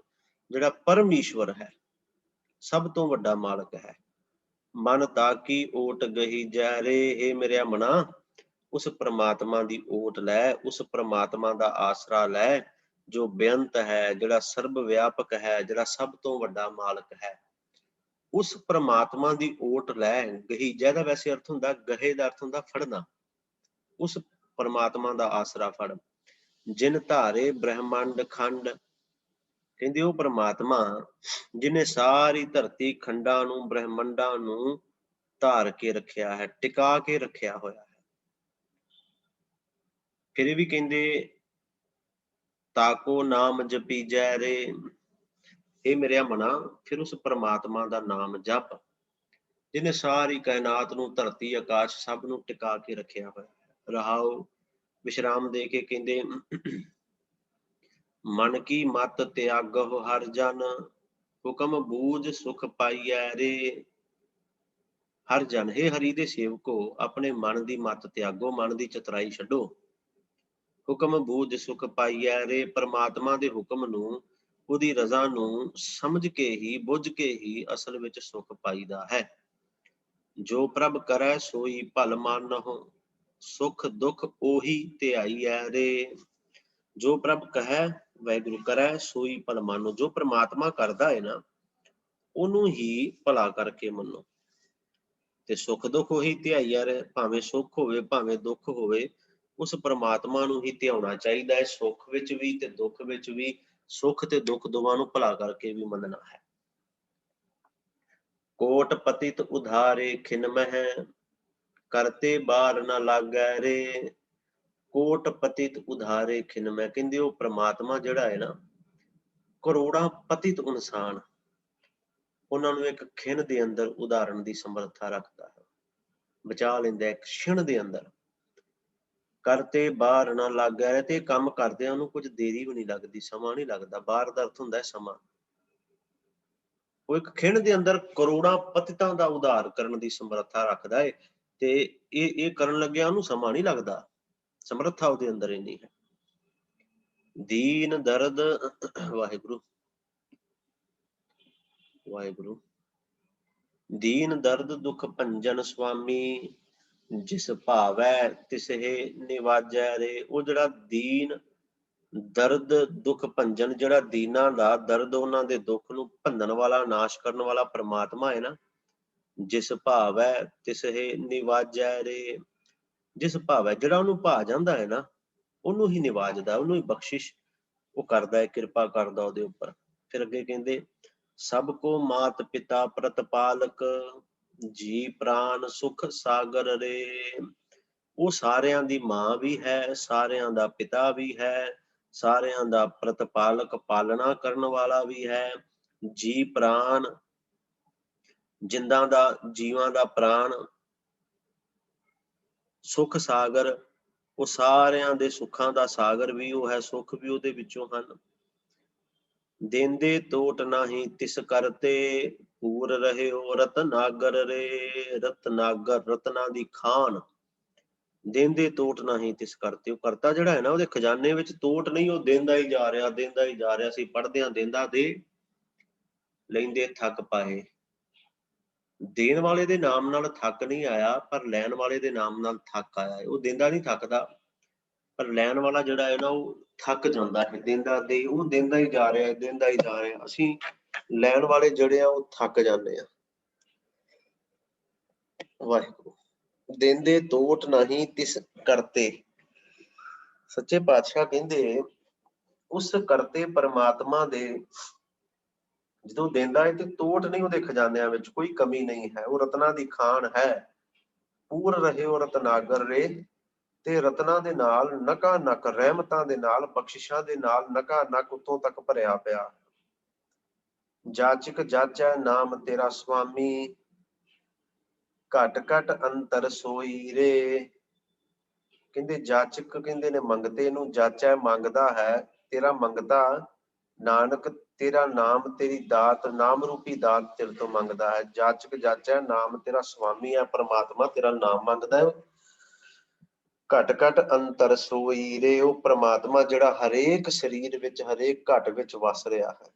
ਜਿਹੜਾ ਪਰਮੇਸ਼ਵਰ ਹੈ, ਸਭ ਤੋਂ ਵੱਡਾ ਮਾਲਕ ਹੈ। ਮਨ ਤਾਕੀ ਓਟ ਗਹੀ ਜੈ ਰੇ। ਇਹ ਮੇਰਿਆ ਮਨਾ, ਉਸ ਪ੍ਰਮਾਤਮਾ ਦੀ ਓਟ ਲੈ, ਉਸ ਪ੍ਰਮਾਤਮਾ ਦਾ ਆਸਰਾ ਲੈ ਜੋ ਬੇਅੰਤ ਹੈ, ਜਿਹੜਾ ਸਰਬ ਵਿਆਪਕ ਹੈ, ਜਿਹੜਾ ਸਭ ਤੋਂ ਵੱਡਾ ਮਾਲਕ ਹੈ। ਉਸ ਪ੍ਰਮਾਤਮਾ ਦੀ ਓਟ ਲੈ। ਗਹੀ ਜੈ ਦਾ ਵੈਸੇ ਅਰਥ ਹੁੰਦਾ, ਗਹੇ ਦਾ ਅਰਥ ਹੁੰਦਾ ਫੜਨਾ। ਉਸ ਪ੍ਰਮਾਤਮਾ ਦਾ ਆਸਰਾ ਫੜ। ਜਿਨ ਧਾਰੇ ਬ੍ਰਹਮੰਡ ਖੰਡ, ਕਹਿੰਦੇ ਉਹ ਪ੍ਰਮਾਤਮਾ ਜਿਹਨੇ ਸਾਰੀ ਧਰਤੀ ਖੰਡਾਂ ਨੂੰ, ਬ੍ਰਹਮੰਡਾਂ ਨੂੰ ਧਾਰ ਕੇ ਰੱਖਿਆ ਹੈ, ਟਿਕਾ ਕੇ ਰੱਖਿਆ ਹੋਇਆ ਹੈ। ਫਿਰ ਇਹ ਵੀ ਕਹਿੰਦੇ ਤਾਕੋ ਨਾਮ ਜਪੀਜੈ ਰੇ। ਇਹ ਮੇਰਿਆ ਮਨਾ, ਫਿਰ ਉਸ ਪ੍ਰਮਾਤਮਾ ਦਾ ਨਾਮ ਜਪ, ਜਿਹਨੇ ਸਾਰੀ ਕਾਇਨਾਤ ਨੂੰ, ਧਰਤੀ ਆਕਾਸ਼ ਸਭ ਨੂੰ ਟਿਕਾ ਕੇ ਰੱਖਿਆ ਹੋਇਆ ਹੈ। ਰਹਾਓ ਵਿਸ਼ਰਾਮ ਦੇ ਕੇ ਕਹਿੰਦੇ ਮਨ ਕੀ ਮਤ ਤਿਆਗਹੁ ਹਰ ਜਨ, ਹੁਕਮ ਬੂਝ ਸੁਖ ਪਾਈਐ ਰੇ। ਹਰ ਜਨ, ਹੇ ਹਰੀ ਦੇ ਸੇਵਕੋ, ਆਪਣੇ ਮਨ ਦੀ ਮਤ ਤਿਆਗੋ, ਮਨ ਦੀ ਚਤਰਾਈ ਛੱਡੋ। ਹੁਕਮ ਬੂਝ ਸੁਖ ਪਾਈਐ ਰੇ। ਪਰਮਾਤਮਾ ਦੇ ਹੁਕਮ ਨੂੰ, ਉਹਦੀ ਰਜ਼ਾ ਨੂੰ ਸਮਝ ਕੇ ਹੀ, ਬੁੱਝ ਕੇ ਹੀ ਅਸਲ ਵਿੱਚ ਸੁਖ ਪਾਈਦਾ ਹੈ। ਜੋ ਪ੍ਰਭ ਕਰੈ ਸੋਈ ਭਲ ਮਾਨਹੁ, ਸੁਖ ਦੁਖ ਉਹੀ ਧਿਆਈਐ ਰੇ। ਜੋ ਪ੍ਰਭ ਕਹੈ, ਵਾਹਿਗੁਰੂ ਕਰੈ ਸੋਈ ਭਲ ਮਾਨੋ। ਜੋ ਪ੍ਰਮਾਤਮਾ ਕਰਦਾ ਹੈ ਨਾ, ਉਹਨੂੰ ਹੀ ਭਲਾ ਕਰਕੇ ਮੰਨੋ। ਤੇ ਸੁੱਖ ਦੁੱਖ ਉਹੀ ਧਿਆਈਆ ਰੇ। ਭਾਵੇਂ ਸੁੱਖ ਹੋਵੇ ਭਾਵੇਂ ਦੁੱਖ ਹੋਵੇ, ਉਸ ਪ੍ਰਮਾਤਮਾ ਨੂੰ ਹੀ ਧਿਆਉਣਾ ਚਾਹੀਦਾ ਹੈ, ਸੁੱਖ ਵਿੱਚ ਵੀ ਤੇ ਦੁੱਖ ਵਿੱਚ ਵੀ। ਸੁੱਖ ਤੇ ਦੁੱਖ ਦੋਵਾਂ ਨੂੰ ਭਲਾ ਕਰਕੇ ਵੀ ਮੰਨਣਾ ਹੈ। ਕੋਟ ਪਤਿਤ ਉਧਾਰੇ ਖਿਨ ਮਹਿ, ਕਰਤੇ ਬਾਰ ਨਾ ਲਾਗੈ ਰੇ। ਕੋਟ ਪਤਿਤ ਉਧਾਰੇ ਖਿਨ ਮਹਿ, ਕਹਿੰਦੇ ਉਹ ਪ੍ਰਮਾਤਮਾ ਜਿਹੜਾ ਹੈ ਨਾ, ਕਰੋੜਾਂ ਪਤਿਤ ਇਨਸਾਨ, ਉਹਨਾਂ ਨੂੰ ਇੱਕ ਖਿਣ ਦੇ ਅੰਦਰ ਉਦਾਹਰਨ ਦੀ ਸਮਰੱਥਾ ਰੱਖਦਾ ਹੈ, ਬਚਾ ਲੈਂਦਾ ਇੱਕ ਛਿਣ ਦੇ ਅੰਦਰ। ਕਰਤੇ ਬਾਹਰ ਨਾ ਲਾਗੈ ਰੇ। ਤੇ ਕੰਮ ਕਰਦਿਆਂ ਉਹਨੂੰ ਕੁਝ ਦੇਰੀ ਵੀ ਨਹੀਂ ਲੱਗਦੀ, ਸਮਾਂ ਨਹੀਂ ਲੱਗਦਾ। ਬਾਹਰ ਦਾ ਅਰਥ ਹੁੰਦਾ ਹੈ ਸਮਾਂ। ਉਹ ਇੱਕ ਖਿਣ ਦੇ ਅੰਦਰ ਕਰੋੜਾਂ ਪਤਿਤਾਂ ਦਾ ਉਧਾਰ ਕਰਨ ਦੀ ਸਮਰੱਥਾ ਰੱਖਦਾ ਹੈ, ਤੇ ਇਹ ਕਰਨ ਲੱਗਿਆ ਉਹਨੂੰ ਸਮਾਂ ਨਹੀਂ ਲੱਗਦਾ, ਸਮਰੱਥਾ ਉਹਦੇ ਅੰਦਰ ਇੰਨੀ ਹੈ। ਦੀਨ ਦਰਦ, ਵਾਹਿਗੁਰੂ ਵਾਹਿਗੁਰੂ। ਦੀਨ ਦਰਦ ਦੁਖ ਭੰਜਨ ਸੁਆਮੀ, ਜਿਸ ਭਾਵੈ ਤਿਸਹਿ ਨਿਵਾਜੈ ਰੇ। ਉਹ ਜਿਹੜਾ ਦੀਨ ਦਰਦ ਦੁੱਖ ਭੰਜਨ, ਜਿਹੜਾ ਦੀਨਾਂ ਦਾ ਦਰਦ, ਉਹਨਾਂ ਦੇ ਦੁੱਖ ਨੂੰ ਭੰਨਣ ਵਾਲਾ, ਨਾਸ਼ ਕਰਨ ਵਾਲਾ ਪ੍ਰਮਾਤਮਾ ਹੈ ਨਾ, ਜਿਸ ਭਾਵੈ ਤਿਸਹਿ ਨਿਵਾਜੈ ਰੇ। ਜਿਸ ਭਾਵੈ, ਜਿਹੜਾ ਉਹਨੂੰ ਭਾ ਜਾਂਦਾ ਹੈ ਨਾ, ਉਹਨੂੰ ਹੀ ਨਿਵਾਜਦਾ, ਉਹਨੂੰ ਹੀ ਬਖਸ਼ਿਸ਼ ਉਹ ਕਰਦਾ ਹੈ, ਕਿਰਪਾ ਕਰਦਾ ਉਹਦੇ ਉੱਪਰ। ਫਿਰ ਅੱਗੇ ਕਹਿੰਦੇ ਸਭ ਕੋ ਮਾਤ ਪਿਤਾ ਪ੍ਰਤਪਾਲਕ, ਜੀ ਪ੍ਰਾਨ ਸੁਖ ਸਾਗਰ ਰੇ। ਉਹ ਸਾਰਿਆਂ ਦੀ ਮਾਂ ਵੀ ਹੈ, ਸਾਰਿਆਂ ਦਾ ਪਿਤਾ ਵੀ ਹੈ, ਸਾਰਿਆਂ ਦਾ ਪ੍ਰਤਪਾਲਕ, ਪਾਲਣਾ ਕਰਨ ਵਾਲਾ ਵੀ ਹੈ। ਜੀ ਪ੍ਰਾਨ, ਜਿੰਦਾਂ ਦਾ, ਜੀਵਾਂ ਦਾ ਪ੍ਰਾਣ। ਸੁਖ ਸਾਗਰ, ਉਹ ਸਾਰਿਆਂ ਦੇ ਸੁੱਖਾਂ ਦਾ ਸਾਗਰ ਵੀ ਉਹ ਹੈ, ਸੁੱਖ ਵੀ ਉਹਦੇ ਵਿੱਚੋਂ ਹਨ। ਦੇਂਦੇ ਟੋਟ ਨਾਹੀਂ ਤਿਸ ਕਰਤੇ, ਪੂਰ ਰਹਿਓ ਰਤਨਾਗਰ ਰੇ। ਰਤਨਾਗਰ, ਰਤਨਾਂ ਦੀ ਖਾਨ। ਦੇਂਦੇ ਟੋਟ ਨਾਹੀਂ ਤਿਸ ਕਰਤੇ, ਉਹ ਕਰਤਾ ਜਿਹੜਾ ਹੈ ਨਾ, ਉਹਦੇ ਖਜ਼ਾਨੇ ਵਿੱਚ ਟੋਟ ਨਹੀਂ, ਉਹ ਦੇਂਦਾ ਹੀ ਜਾ ਰਿਹਾ, ਦੇਂਦਾ ਹੀ ਜਾ ਰਿਹਾ। ਸੀ ਪੜ੍ਹਦਿਆਂ ਦੇਂਦਾ ਦੇ, ਲੈਂਦੇ ਥੱਕ ਪਾਏ। ਦੇਣ ਵਾਲੇ ਦੇ ਨਾਮ ਨਾਲ ਥੱਕ ਨਹੀਂ ਆਇਆ, ਪਰ ਲੈਣ ਵਾਲੇ ਦੇ ਨਾਮ ਨਾਲ ਥੱਕ ਆਇਆ। ਉਹ ਦੇਂਦਾ ਨਹੀਂ ਥੱਕਦਾ, ਪਰ ਲੈਣ ਵਾਲਾ ਜਿਹੜਾ ਹੈ ਨਾ ਉਹ ਥੱਕ ਜਾਂਦਾ ਹੈ, ਦਿੰਦਾ ਦੇ ਉਹ ਦਿੰਦਾ ਹੀ ਜਾ ਰਿਹਾ, ਦਿੰਦਾ ਹੀ ਜਾ ਰਿਹਾ। ਅਸੀਂ ਲੈਣ ਵਾਲੇ ਜਿਹੜੇ ਆ ਉਹ ਥੱਕ ਜਾਂਦੇ ਆ। ਵਾਹਿਗੁਰੂ ਦਿੰਦੇ ਤੋਟ ਨਹੀਂ ਤਿਸ ਕਰਤੇ। ਸੱਚੇ ਪਾਤਸ਼ਾਹ ਕਹਿੰਦੇ ਉਸ ਕਰਤੇ ਪਰਮਾਤਮਾ ਦੇ ਜਦੋਂ ਦਿੰਦਾ ਹੈ ਤੇ ਤੋਟ ਨਹੀਂ ਉਹਦੇ ਖਜ਼ਾਨਿਆਂ ਵਿੱਚ, ਕੋਈ ਕਮੀ ਨਹੀਂ ਹੈ। ਉਹ ਰਤਨਾ ਦੀ ਖਾਨ ਹੈ, ਪੂਰ ਰਹੇ ਉਹ ਰਤਨਾਗਰ ਰੇ। ਤੇ ਰਤਨਾ ਦੇ ਨਾਲ ਨਕਾ ਨਕ, ਰਹਿਮਤਾਂ ਦੇ ਨਾਲ, ਬਖਸ਼ਿਸ਼ਾਂ ਦੇ ਨਾਲ ਨਕਾ ਨਕ ਉੱਤੋਂ ਤੱਕ ਭਰਿਆ ਪਿਆ। ਜਾਚਕ ਜਾਚੈ ਨਾਮ ਤੇਰਾ ਸੁਆਮੀ, ਘਟ ਘਟ ਅੰਤਰ ਸੋਈ ਰੇ। ਕਹਿੰਦੇ ਜਾਚਕ ਕਹਿੰਦੇ ਨੇ ਮੰਗਤੇ ਨੂੰ, ਜਾਚੈ ਮੰਗਦਾ ਹੈ, ਤੇਰਾ ਮੰਗਤਾ ਨਾਨਕ ਤੇਰਾ ਨਾਮ, ਤੇਰੀ ਦਾਤ, ਨਾਮ ਰੂਪੀ ਦਾਤ ਤੇਰੇ ਤੋਂ ਮੰਗਦਾ ਹੈ। ਜਾਚਕ ਜਾਚੈ ਨਾਮ ਤੇਰਾ ਸੁਆਮੀ ਹੈ, ਪ੍ਰਮਾਤਮਾ ਤੇਰਾ ਨਾਮ ਮੰਗਦਾ ਹੈ। ਘਟ ਘਟ ਅੰਤਰ ਸੋਈ ਰੇ, ਉਹ ਪ੍ਰਮਾਤਮਾ ਜਿਹੜਾ ਹਰੇਕ ਸਰੀਰ ਵਿੱਚ, ਹਰੇਕ ਘਟ ਵਿੱਚ ਵਸ ਰਿਹਾ ਹੈ।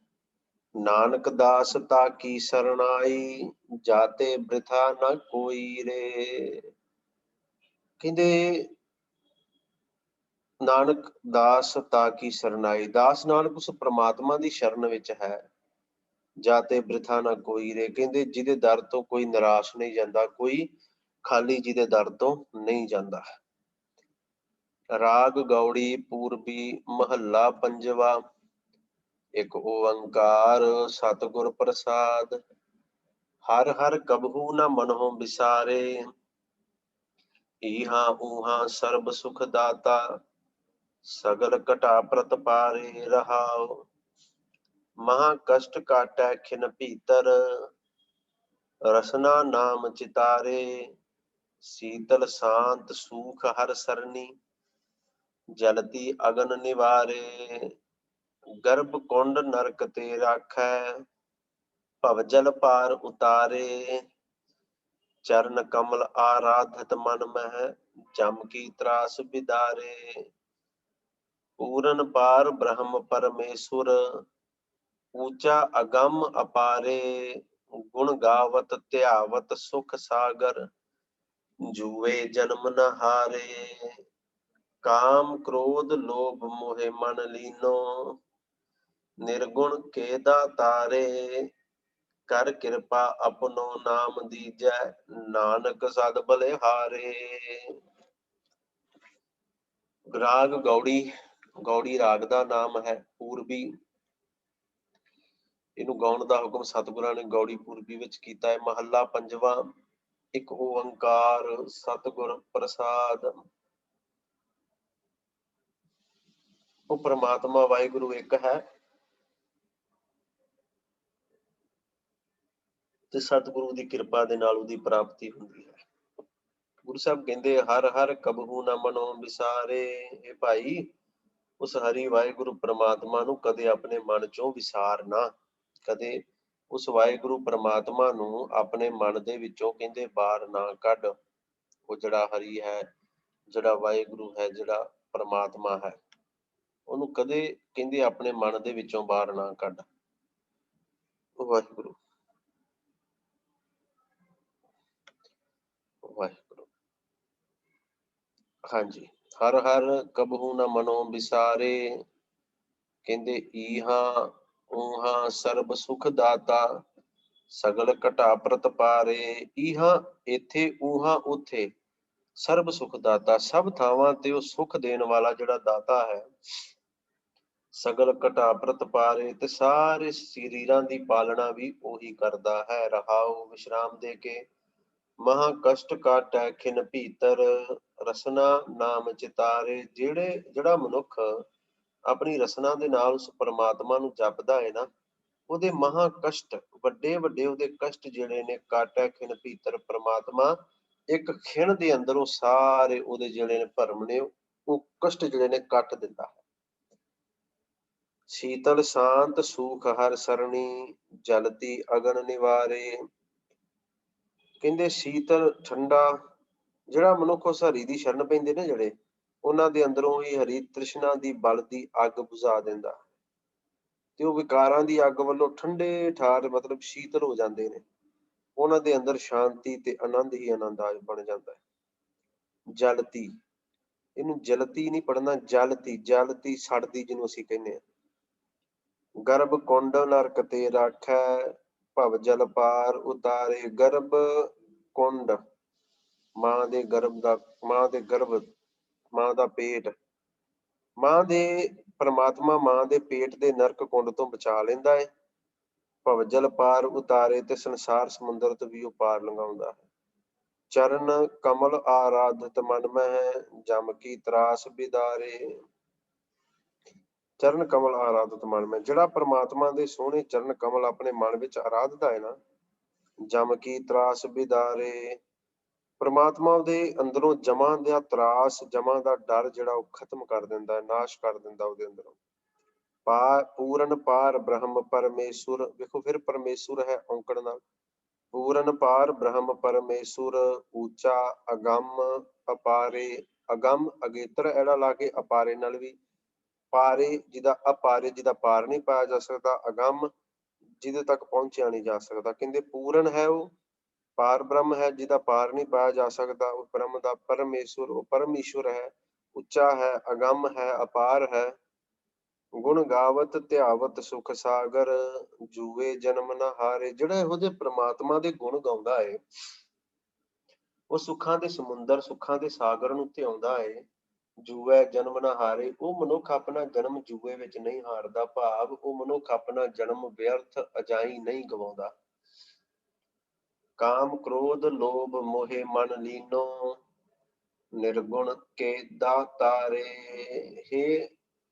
ਨਾਨਕ ਦਾਸ ਤਾ ਕੀ ਸਰਣਾਈ, ਜਾਤੇ ਬ੍ਰਿਥਾ ਨਾ ਕੋਈ ਰੇ। ਕਹਿੰਦੇ ਨਾਨਕ ਦਾਸ ਤਾ ਕੀ ਸਰਣਾਈ, ਦਾਸ ਨਾਨਕ ਉਸ ਪ੍ਰਮਾਤਮਾ ਦੀ ਸ਼ਰਨ ਵਿੱਚ ਹੈ। ਜਾਤੇ ਬ੍ਰਿਥਾ ਨਾ ਕੋਈ ਰੇ, ਕਹਿੰਦੇ ਜਿਹਦੇ ਦਰ ਤੋਂ ਕੋਈ ਨਿਰਾਸ਼ ਨਹੀਂ ਜਾਂਦਾ, ਕੋਈ ਖਾਲੀ ਜਿਹਦੇ ਦਰ ਤੋਂ ਨਹੀਂ ਜਾਂਦਾ। ਰਾਗ ਗੌੜੀ ਪੂਰਬੀ ਮਹੱਲਾ ਪੰਜਵਾ। ਇੱਕ ਓੰਕਾਰ ਸਤਿਗੁਰ ਪ੍ਰਸਾਦ। ਹਰ ਹਰ ਕਬਹੂ ਨ ਮਨਹੁ ਵਿਸਾਰੇ, ਈਹਾ ਊਹਾ ਸਰਬ ਸੁਖ ਦਾਤਾ। ਸਗਲ ਘਟਾ ਪ੍ਰਤਪਾਰੇ ਰਹਾਉ, ਮਹਾ ਕਸ਼ਟ ਕਾਟੈ ਖਿਨ ਭੀਤਰ। ਰਸਨਾ ਨਾਮ ਚਿਤਾਰੇ, ਸੀਤਲ ਸ਼ਾਂਤ ਸੂਖ ਹਰ ਸਰਨੀ। ਜਲਤੀ ਅਗਨ ਨਿਵਾਰੇ, ਗਰਭ ਕੁੰਡ ਨਰਕ ਤੇ ਰਾਖੈ। ਭਵਜਲ ਪਾਰ ਉਤਾਰੇ, ਚਰਨ ਕਮਲ ਆਰਾਧਤ ਮਨ ਮਹਿ। ਜਮ ਕੀ ਤਰਾਸ ਬਿਦਾਰੇ, ਪੂਰਨ ਪਾਰ ਬ੍ਰਹਮ ਪਰਮੇਸ਼ੁਰ। ਊਚਾ ਅਗੰਮ ਅਪਾਰੇ, ਗੁਣ ਗਾਵਤ ਧਿਆਵਤ ਸੁਖ ਸਾਗਰ। ਜੂਏ ਜਨਮ ਨ ਹਾਰੇ, ਕਾਮ ਕ੍ਰੋਧ ਲੋਭ ਮੋਹਿ ਮਨ ਲੀਨੋ। ਨਿਰਗੁਣ ਕੇ ਦਾਤਾਰੇ, ਕਰ ਕਿਰਪਾ ਆਪਣੋ ਨਾਮ ਦੀਜੈ। ਨਾਨਕ ਸਦ ਬਲਿਹਾਰੇ। ਰਾਗ ਗੌੜੀ, ਗੌੜੀ ਰਾਗ ਦਾ ਨਾਮ ਹੈ। ਪੂਰਬੀ, ਇਹਨੂੰ ਗਾਉਣ ਦਾ ਹੁਕਮ ਸਤਿਗੁਰਾਂ ਨੇ ਗੌੜੀ ਪੂਰਬੀ ਵਿੱਚ ਕੀਤਾ ਹੈ। ਮਹੱਲਾ ਪੰਜਵਾ। ਇੱਕ ਓੰਕਾਰ ਸਤਿਗੁਰ ਪ੍ਰਸਾਦ। ਉਹ ਪ੍ਰਮਾਤਮਾ ਵਾਹਿਗੁਰੂ ਇੱਕ ਹੈ ਤੇ ਸਤਿਗੁਰੂ ਦੀ ਕਿਰਪਾ ਦੇ ਨਾਲ ਉਹਦੀ ਪ੍ਰਾਪਤੀ ਹੁੰਦੀ ਹੈ। ਗੁਰੂ ਸਾਹਿਬ ਕਹਿੰਦੇ ਹਰ ਹਰ ਕਬਹੂ ਨ ਮਨੋ ਵਿਸਾਰੇ। ਇਹ ਭਾਈ ਉਸ ਹਰੀ ਵਾਹਿਗੁਰੂ ਪ੍ਰਮਾਤਮਾ ਨੂੰ ਕਦੇ ਆਪਣੇ ਮਨ ਚੋਂ ਵਿਸਾਰ ਨਾ। ਕਦੇ ਉਸ ਵਾਹਿਗੁਰੂ ਪ੍ਰਮਾਤਮਾ ਨੂੰ ਆਪਣੇ ਮਨ ਦੇ ਵਿੱਚੋਂ ਕਹਿੰਦੇ ਬਾਹਰ ਨਾ ਕੱਢ। ਉਹ ਜਿਹੜਾ ਹਰੀ ਹੈ, ਜਿਹੜਾ ਵਾਹਿਗੁਰੂ ਹੈ, ਜਿਹੜਾ ਪ੍ਰਮਾਤਮਾ ਹੈ, ਉਹਨੂੰ ਕਦੇ ਕਹਿੰਦੇ ਆਪਣੇ ਮਨ ਦੇ ਵਿੱਚੋਂ ਬਾਹਰ ਨਾ ਕੱਢ। ਵਾਹਿਗੁਰੂ ਵਾਹਿਗੁਰੂ। ਹਾਂਜੀ, ਹਰ ਹਰ ਕਬਹੂ ਨ ਮਨੋ ਵਿਸਾਰੇ। ਕਹਿੰਦੇ ਈਹਾ ਊਹਾ ਸਰਬ ਸੁਖ ਦਾਤਾ। ਸਗਲ ਘਟਾ ਪ੍ਰਤਪਾਰੇ। ਈਹਾ ਇੱਥੇ, ਊਹਾ ਉੱਥੇ, ਸਰਬ ਸੁਖ ਦਾਤਾ ਸਭ ਥਾਵਾਂ ਤੇ ਉਹ ਸੁਖ ਦੇਣ ਵਾਲਾ ਜਿਹੜਾ ਦਾਤਾ ਹੈ। ਸਗਲ ਘਟਾ ਪ੍ਰਤਪਾਰੇ, ਤੇ ਸਾਰੇ ਸਰੀਰਾਂ ਦੀ ਪਾਲਣਾ ਵੀ ਉਹੀ ਕਰਦਾ ਹੈ। ਰਹਾਉ ਵਿਸ਼ਰਾਮ ਦੇ ਕੇ। ਮਹਾ ਕਸ਼ਟ ਕਾਟੈ ਖਿਨ ਭੀਤਰ। ਰਸਨਾ ਨਾਮ ਚਿਤਾਰੇ। ਜਿਹੜਾ ਮਨੁੱਖ ਆਪਣੀ ਰਸਨਾ ਦੇ ਨਾਲ ਉਸ ਪ੍ਰਮਾਤਮਾ ਨੂੰ ਜਪਦਾ ਹੈ ਨਾ, ਉਹਦੇ ਮਹਾ ਕਸ਼ਟ, ਵੱਡੇ ਵੱਡੇ ਉਹਦੇ ਕਸ਼ਟ ਜਿਹੜੇ ਨੇ, ਕਾਟੈ ਖਿਨ ਭੀਤਰ, ਪ੍ਰਮਾਤਮਾ ਇੱਕ ਖਿਣ ਦੇ ਅੰਦਰ ਉਹ ਸਾਰੇ ਉਹਦੇ ਜਿਹੜੇ ਨੇ ਭਰਮ ਨੇ, ਉਹ ਕਸ਼ਟ ਜਿਹੜੇ ਨੇ ਕੱਟ ਦਿੰਦਾ ਹੈ। ਸੀਤਲ ਸ਼ਾਂਤ ਸੂਖ ਹਰ ਸਰਣੀ। ਜਲਤੀ ਅਗਨ ਨਿਵਾਰੇ। ਕਹਿੰਦੇ ਸ਼ੀਤਲ ਠੰਡਾ, ਜਿਹੜਾ ਮਨੁੱਖ ਉਸ ਹਰੀ ਦੀ ਸ਼ਰਨ ਪੈਂਦੇ ਨੇ ਜਿਹੜੇ, ਉਹਨਾਂ ਦੇ ਅੰਦਰੋਂ ਹੀ ਹਰੀ ਤ੍ਰਿਸ਼ਨਾ ਦੀ ਬਲ ਦੀ ਅੱਗ ਬੁਝਾ ਦਿੰਦਾ ਤੇ ਉਹ ਵਿਕਾਰਾਂ ਦੀ ਅੱਗ ਵੱਲੋਂ ਠੰਡੇ ਠਾਰ ਮਤਲਬ ਸ਼ੀਤਲ ਹੋ ਜਾਂਦੇ ਨੇ। ਉਹਨਾਂ ਦੇ ਅੰਦਰ ਸ਼ਾਂਤੀ ਤੇ ਆਨੰਦ ਹੀ ਆਨੰਦ ਬਣ ਜਾਂਦਾ ਹੈ। ਜਲਤੀ, ਇਹਨੂੰ ਜਲਤੀ ਨਹੀਂ ਪੜਨਾ, ਜਲਤੀ, ਜਲਤੀ ਸੜਦੀ ਜਿਹਨੂੰ ਅਸੀਂ ਕਹਿੰਦੇ ਹਾਂ। ਗਰਭ ਕੁੰਡ ਨਰਕ ਤੇ ਰਾਖੈ, ਭਵ ਜਲ ਪਾਰ ਉਤਾਰੇ। ਗਰਭ ਕੁੰਡ ਮਾਂ ਦੇ ਗਰਭ ਦਾ, ਮਾਂ ਦੇ ਗਰਭ, ਮਾਂ ਦਾ ਪੇਟ, ਮਾਂ ਦੇ ਪਰਮਾਤਮਾ ਮਾਂ ਦੇ ਪੇਟ ਦੇ ਨਰਕ ਕੁੰਡ ਤੋਂ ਬਚਾ ਲੈਂਦਾ ਹੈ। ਭਵ ਜਲ ਪਾਰ ਉਤਾਰੇ, ਤੇ ਸੰਸਾਰ ਸਮੁੰਦਰ ਤੋਂ ਵੀ ਉਹ ਪਾਰ ਲੰਘਾਉਂਦਾ ਹੈ। ਚਰਨ ਕਮਲ ਆਰਾਧਤ ਮਨ ਮਹਿ, ਜਮ ਕੀ ਤਰਾਸ ਬਿਦਾਰੇ। ਚਰਨ ਕਮਲ ਆਰਾਧਤ ਮਨ ਮਹਿ, ਜਿਹੜਾ ਪ੍ਰਮਾਤਮਾ ਦੇ ਸੋਹਣੇ ਚਰਨ ਕਮਲ ਆਪਣੇ ਮਨ ਵਿੱਚ ਆਰਾਧਦਾ ਹੈ ਨਾ, ਜਮ ਕੀ ਤਰਾਸ ਬਿਦਾਰੇ, ਪ੍ਰਮਾਤਮਾ ਦੇ ਅੰਦਰੋਂ ਜਮਾਂ ਦਾ ਤਰਾਸ, ਜਮਾਂ ਦਾ ਡਰ ਜਿਹੜਾ ਉਹ ਖਤਮ ਕਰ ਦਿੰਦਾ ਹੈ, ਨਾਸ਼ ਕਰ ਦਿੰਦਾ ਉਹਦੇ ਅੰਦਰੋਂ। ਪੂਰਨ ਪਾਰ ਬ੍ਰਹਮ ਪਰਮੇਸ਼ੁਰ, ਵੇਖੋ ਫਿਰ ਪਰਮੇਸ਼ੁਰ ਹੈ ਔਂਕੜ ਨਾਲ। ਪੂਰਨ ਪਾਰ ਬ੍ਰਹਮ ਪਰਮੇਸ਼ੁਰ, ਉੱਚਾ ਅਗੰਮ ਅਪਾਰੇ। ਅਗੰਮ ਅਗੇਤਰ ਐੜਾ ਲਾ ਕੇ ਅਪਾਰੇ ਨਾਲ ਵੀ, ਪਾਰੇ ਜਿਹਦਾ ਅਪਾਰੇ, ਜਿਹਦਾ ਪਾਰ ਨਹੀਂ ਪਾਇਆ ਜਾ ਸਕਦਾ, ਅਗੰਮ ਜਿਹਦੇ ਤੱਕ ਪਹੁੰਚਿਆ ਨਹੀਂ ਜਾ ਸਕਦਾ। ਕਹਿੰਦੇ ਪੂਰਨ ਹੈ ਉਹ, ਪਾਰ ਬ੍ਰਹਮ ਹੈ ਜਿਹਦਾ ਪਾਰ ਨਹੀਂ ਪਾਇਆ ਜਾ ਸਕਦਾ, ਉਹ ਬ੍ਰਹਮ ਦਾ ਪਰਮੇਸ਼ੁਰ, ਉਹ ਪਰਮੇਸ਼ੁਰ ਹੈ, ਉੱਚਾ ਹੈ, ਅਗੰਮ ਹੈ, ਅਪਾਰ ਹੈ। ਗੁਣ ਗਾਵਤ ਧਿਆਵਤ ਸੁਖ ਸਾਗਰ, ਜੂਏ ਜਨਮ ਨਾ ਹਾਰੇ। ਜਿਹੜਾ ਇਹੋ ਜਿਹੇ ਪ੍ਰਮਾਤਮਾ ਦੇ ਗੁਣ ਗਾਉਂਦਾ ਹੈ, ਉਹ ਸੁੱਖਾਂ ਦੇ ਸਮੁੰਦਰ, ਸੁੱਖਾਂ ਦੇ ਸਾਗਰ ਨੂੰ ਧਿਆਉਂਦਾ ਹੈ। ਜੂਏ ਜਨਮ ਨਾ ਹਾਰੇ, ਉਹ ਮਨੁੱਖ ਆਪਣਾ ਜਨਮ ਜੂਏ ਵਿੱਚ ਨਹੀਂ ਹਾਰਦਾ, ਭਾਵ ਉਹ ਮਨੁੱਖ ਆਪਣਾ ਜਨਮ ਵਿਅਰਥ ਅਜਾਈਂ ਨਹੀਂ ਗਵਾਉਂਦਾ। ਕਾਮ ਕ੍ਰੋਧ ਲੋਭ ਮੋਹਿ ਮਨ ਲੀਨੋ, ਨਿਰਗੁਣ ਕੇ ਦਾਤਾਰੇ। ਹੇ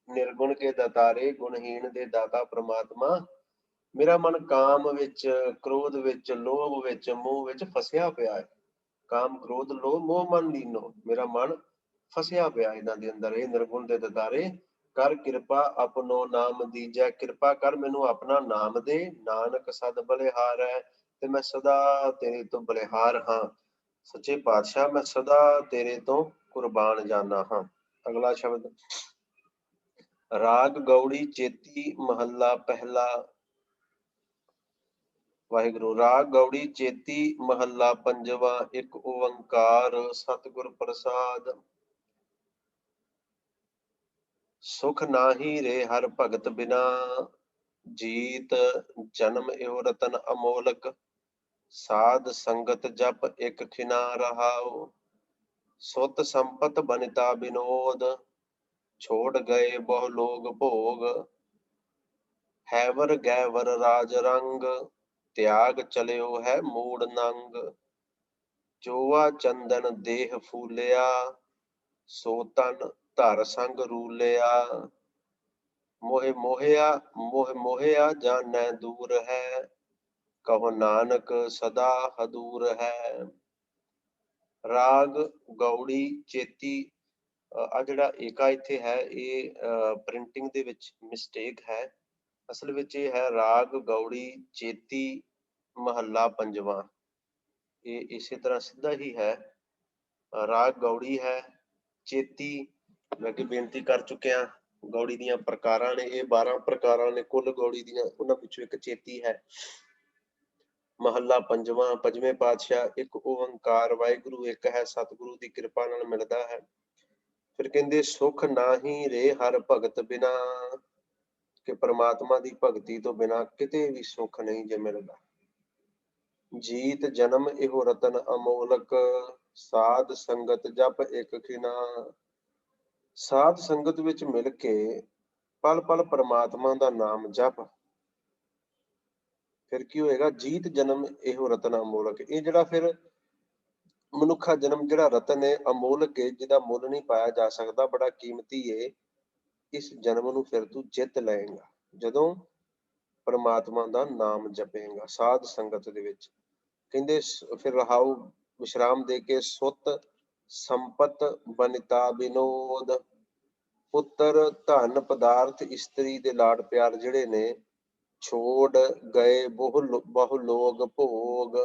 ਨਿਰਗੁਣ ਕੇ ਦਾਤਾਰੇ, ਗੁਣਹੀਣ ਦੇ ਦਾਤਾ ਪ੍ਰਮਾਤਮਾ, ਮੇਰਾ ਮਨ ਕਾਮ ਵਿੱਚ, ਕ੍ਰੋਧ ਵਿੱਚ, ਲੋਭ ਵਿੱਚ, ਮੋਹ ਵਿੱਚ ਫਸਿਆ ਪਿਆ ਹੈ। ਕਾਮ ਕ੍ਰੋਧ ਲੋਭ ਮੋਹ ਮਨ ਲੀਨੋ, ਮੇਰਾ ਮਨ ਫਸਿਆ ਪਿਆ ਇਹਨਾਂ ਦੇ ਅੰਦਰ। ਇਹ ਨਿਰਗੁਣ ਦੇ ਦਾਤਾਰੇ, ਕਰ ਕਿਰਪਾ ਆਪਣੋ ਨਾਮ ਦੀਜੈ। ਕਿਰਪਾ ਕਰ ਮੈਨੂੰ ਆਪਣਾ ਨਾਮ ਦੇ, ਨਾਨਕ ਸਦ ਬਲਿਹਾਰ ਹੈ, ਤੇ ਮੈਂ ਸਦਾ ਤੇਰੇ ਤੋਂ ਬਲਿਹਾਰ ਹਾਂ। ਸੱਚੇ ਪਾਤਸ਼ਾਹ ਮੈਂ ਸਦਾ ਤੇਰੇ ਤੋਂ ਕੁਰਬਾਨ ਜਾਨਾ ਹਾਂ। ਅਗਲਾ ਸ਼ਬਦ, ਰਾਗ ਗੌੜੀ ਚੇਤੀ ਮਹੱਲਾ ਪਹਿਲਾ। ਵਾਹਿਗੁਰੂ। ਰਾਗ ਗੌੜੀ ਚੇਤੀ ਮਹੱਲਾ ਪੰਜਵਾ। ਇੱਕ ਓੰਕਾਰ ਸਤਿਗੁਰ ਪ੍ਰਸਾਦ। ਸੁਖ ਨਾਹੀ ਰੇ ਹਰ ਭਗਤ ਬਿਨਾ, ਜੀਤ ਜਨਮ ਇਹੋ ਰਤਨ ਅਮੋਲਕ। ਸਾਧ ਸੰਗਤ ਜਪ ਇੱਕ ਖਿਨਾ ਰਹਾਉ, ਸੁਤ ਸੰਪਤ ਬਨਿਤਾ ਬਿਨੋਦ। ਛੋੜ ਗਏ ਬਹੁ ਲੋਗ ਭੋਗ, ਹੈਵਰ ਗੈਵਰ ਰਾਜ ਰੰਗ। ਤਿਆਗ ਚਲਿਓ ਹੈ ਮੂੜ ਨੰਗ, ਚੋਆ ਚੰਦਨ ਦੇਹ ਫੂਲਿਆ। ਸੋ ਤਨ ਧਰ ਸੰਗ ਰੂਲਿਆ, ਮੋਹਿ ਮੋਹਿਆ ਜਾਨੈ ਦੂਰ ਹੈ। ਕਹੋ ਨਾਨਕ ਸਦਾ ਹਦੂਰ ਹੈ। ਰਾਗ ਗੌੜੀ ਚੇਤੀ, ਆ ਜਿਹੜਾ ਏਕਾ ਇੱਥੇ ਹੈ ਇਹ ਪ੍ਰਿੰਟਿੰਗ ਦੇ ਵਿੱਚ ਮਿਸਟੇਕ ਹੈ। ਅਸਲ ਵਿੱਚ ਇਹ ਹੈ ਰਾਗ ਗੌੜੀ ਚੇਤੀ ਮਹੱਲਾ ਪੰਜਵਾਂ। ਇਹ ਇਸੇ ਤਰ੍ਹਾਂ ਸਿੱਧਾ ਹੀ ਹੈ। ਰਾਗ ਗੌੜੀ ਹੈ, ਚੇਤੀ ਮੈਂ ਅੱਗੇ ਬੇਨਤੀ ਕਰ ਚੁੱਕਿਆ। ਗੌੜੀ ਦੀਆਂ ਪ੍ਰਕਾਰਾਂ ਨੇ, ਇਹ 12 ਪ੍ਰਕਾਰਾਂ ਨੇ ਕੁੱਲ ਗੌੜੀ ਦੀਆਂ, ਉਹਨਾਂ ਵਿੱਚੋਂ ਇੱਕ ਚੇਤੀ ਹੈ। ਮਹੱਲਾ ਪੰਜਵਾਂ। ਪੰਜਵੇਂ ਪਾਤਸ਼ਾਹ ਇੱਕ ਓੰਕਾਰ ਵਾਹਿਗੁਰੂ ਇੱਕ ਹੈ, ਸਤਿਗੁਰੂ ਦੀ ਕਿਰਪਾ ਨਾਲ ਮਿਲਦਾ ਹੈ। ਫਿਰ ਕਹਿੰਦੇ ਸੁਖ ਨਾਹੀ ਰੇ ਹਰ ਭਗਤ ਬਿਨਾ, ਕਿ ਪ੍ਰਮਾਤਮਾ ਦੀ ਭਗਤੀ ਤੋਂ ਬਿਨਾਂ ਕਿਤੇ ਵੀ ਸੁੱਖ ਨਹੀਂ ਜੇ ਮਿਲਦਾ। ਜੀਤ ਜਨਮ ਇਹੋ ਰਤਨ ਅਮੋਲਕ, ਸਾਧ ਸੰਗਤ ਜਪ ਇੱਕ ਖਿਨਾ। ਸਾਧ ਸੰਗਤ ਵਿੱਚ ਮਿਲ ਕੇ ਪਲ ਪਲ ਪ੍ਰਮਾਤਮਾ ਦਾ ਨਾਮ ਜਪ, ਫਿਰ ਕੀ ਹੋਏਗਾ? ਜੀਤ ਜਨਮ ਇਹੋ ਰਤਨ ਅਮੋਲਕ। ਇਹ ਜਿਹੜਾ ਫਿਰ ਮਨੁੱਖਾ ਜਨਮ ਜਿਹੜਾ ਰਤਨ ਹੈ, ਅਮੋਲਕ ਹੈ, ਜਿਹਦਾ ਮੁੱਲ ਨਹੀਂ ਪਾਇਆ ਜਾ ਸਕਦਾ, ਬੜਾ ਕੀਮਤੀ ਹੈ। ਇਸ ਜਨਮ ਨੂੰ ਫਿਰ ਤੂੰ ਜਿੱਤ ਲਏਗਾ ਜਦੋਂ ਪ੍ਰਮਾਤਮਾ ਦਾ ਨਾਮ ਜਪੇਗਾ ਸਾਧ ਸੰਗਤ ਦੇ ਵਿੱਚ। ਕਹਿੰਦੇ ਫਿਰ ਰਹਾਉ ਵਿਸ਼ਰਾਮ ਦੇ ਕੇ, ਸੁੱਤ ਸੰਪਤ ਬਨਿਤਾ ਬਿਨੋਦ। ਪੁੱਤਰ ਧਨ ਪਦਾਰਥ ਇਸਤਰੀ ਦੇ ਲਾਡ ਪਿਆਰ ਜਿਹੜੇ ਨੇ, ਛੋੜ ਗਏ ਬਹੁ ਲੋਗ ਭੋਗ।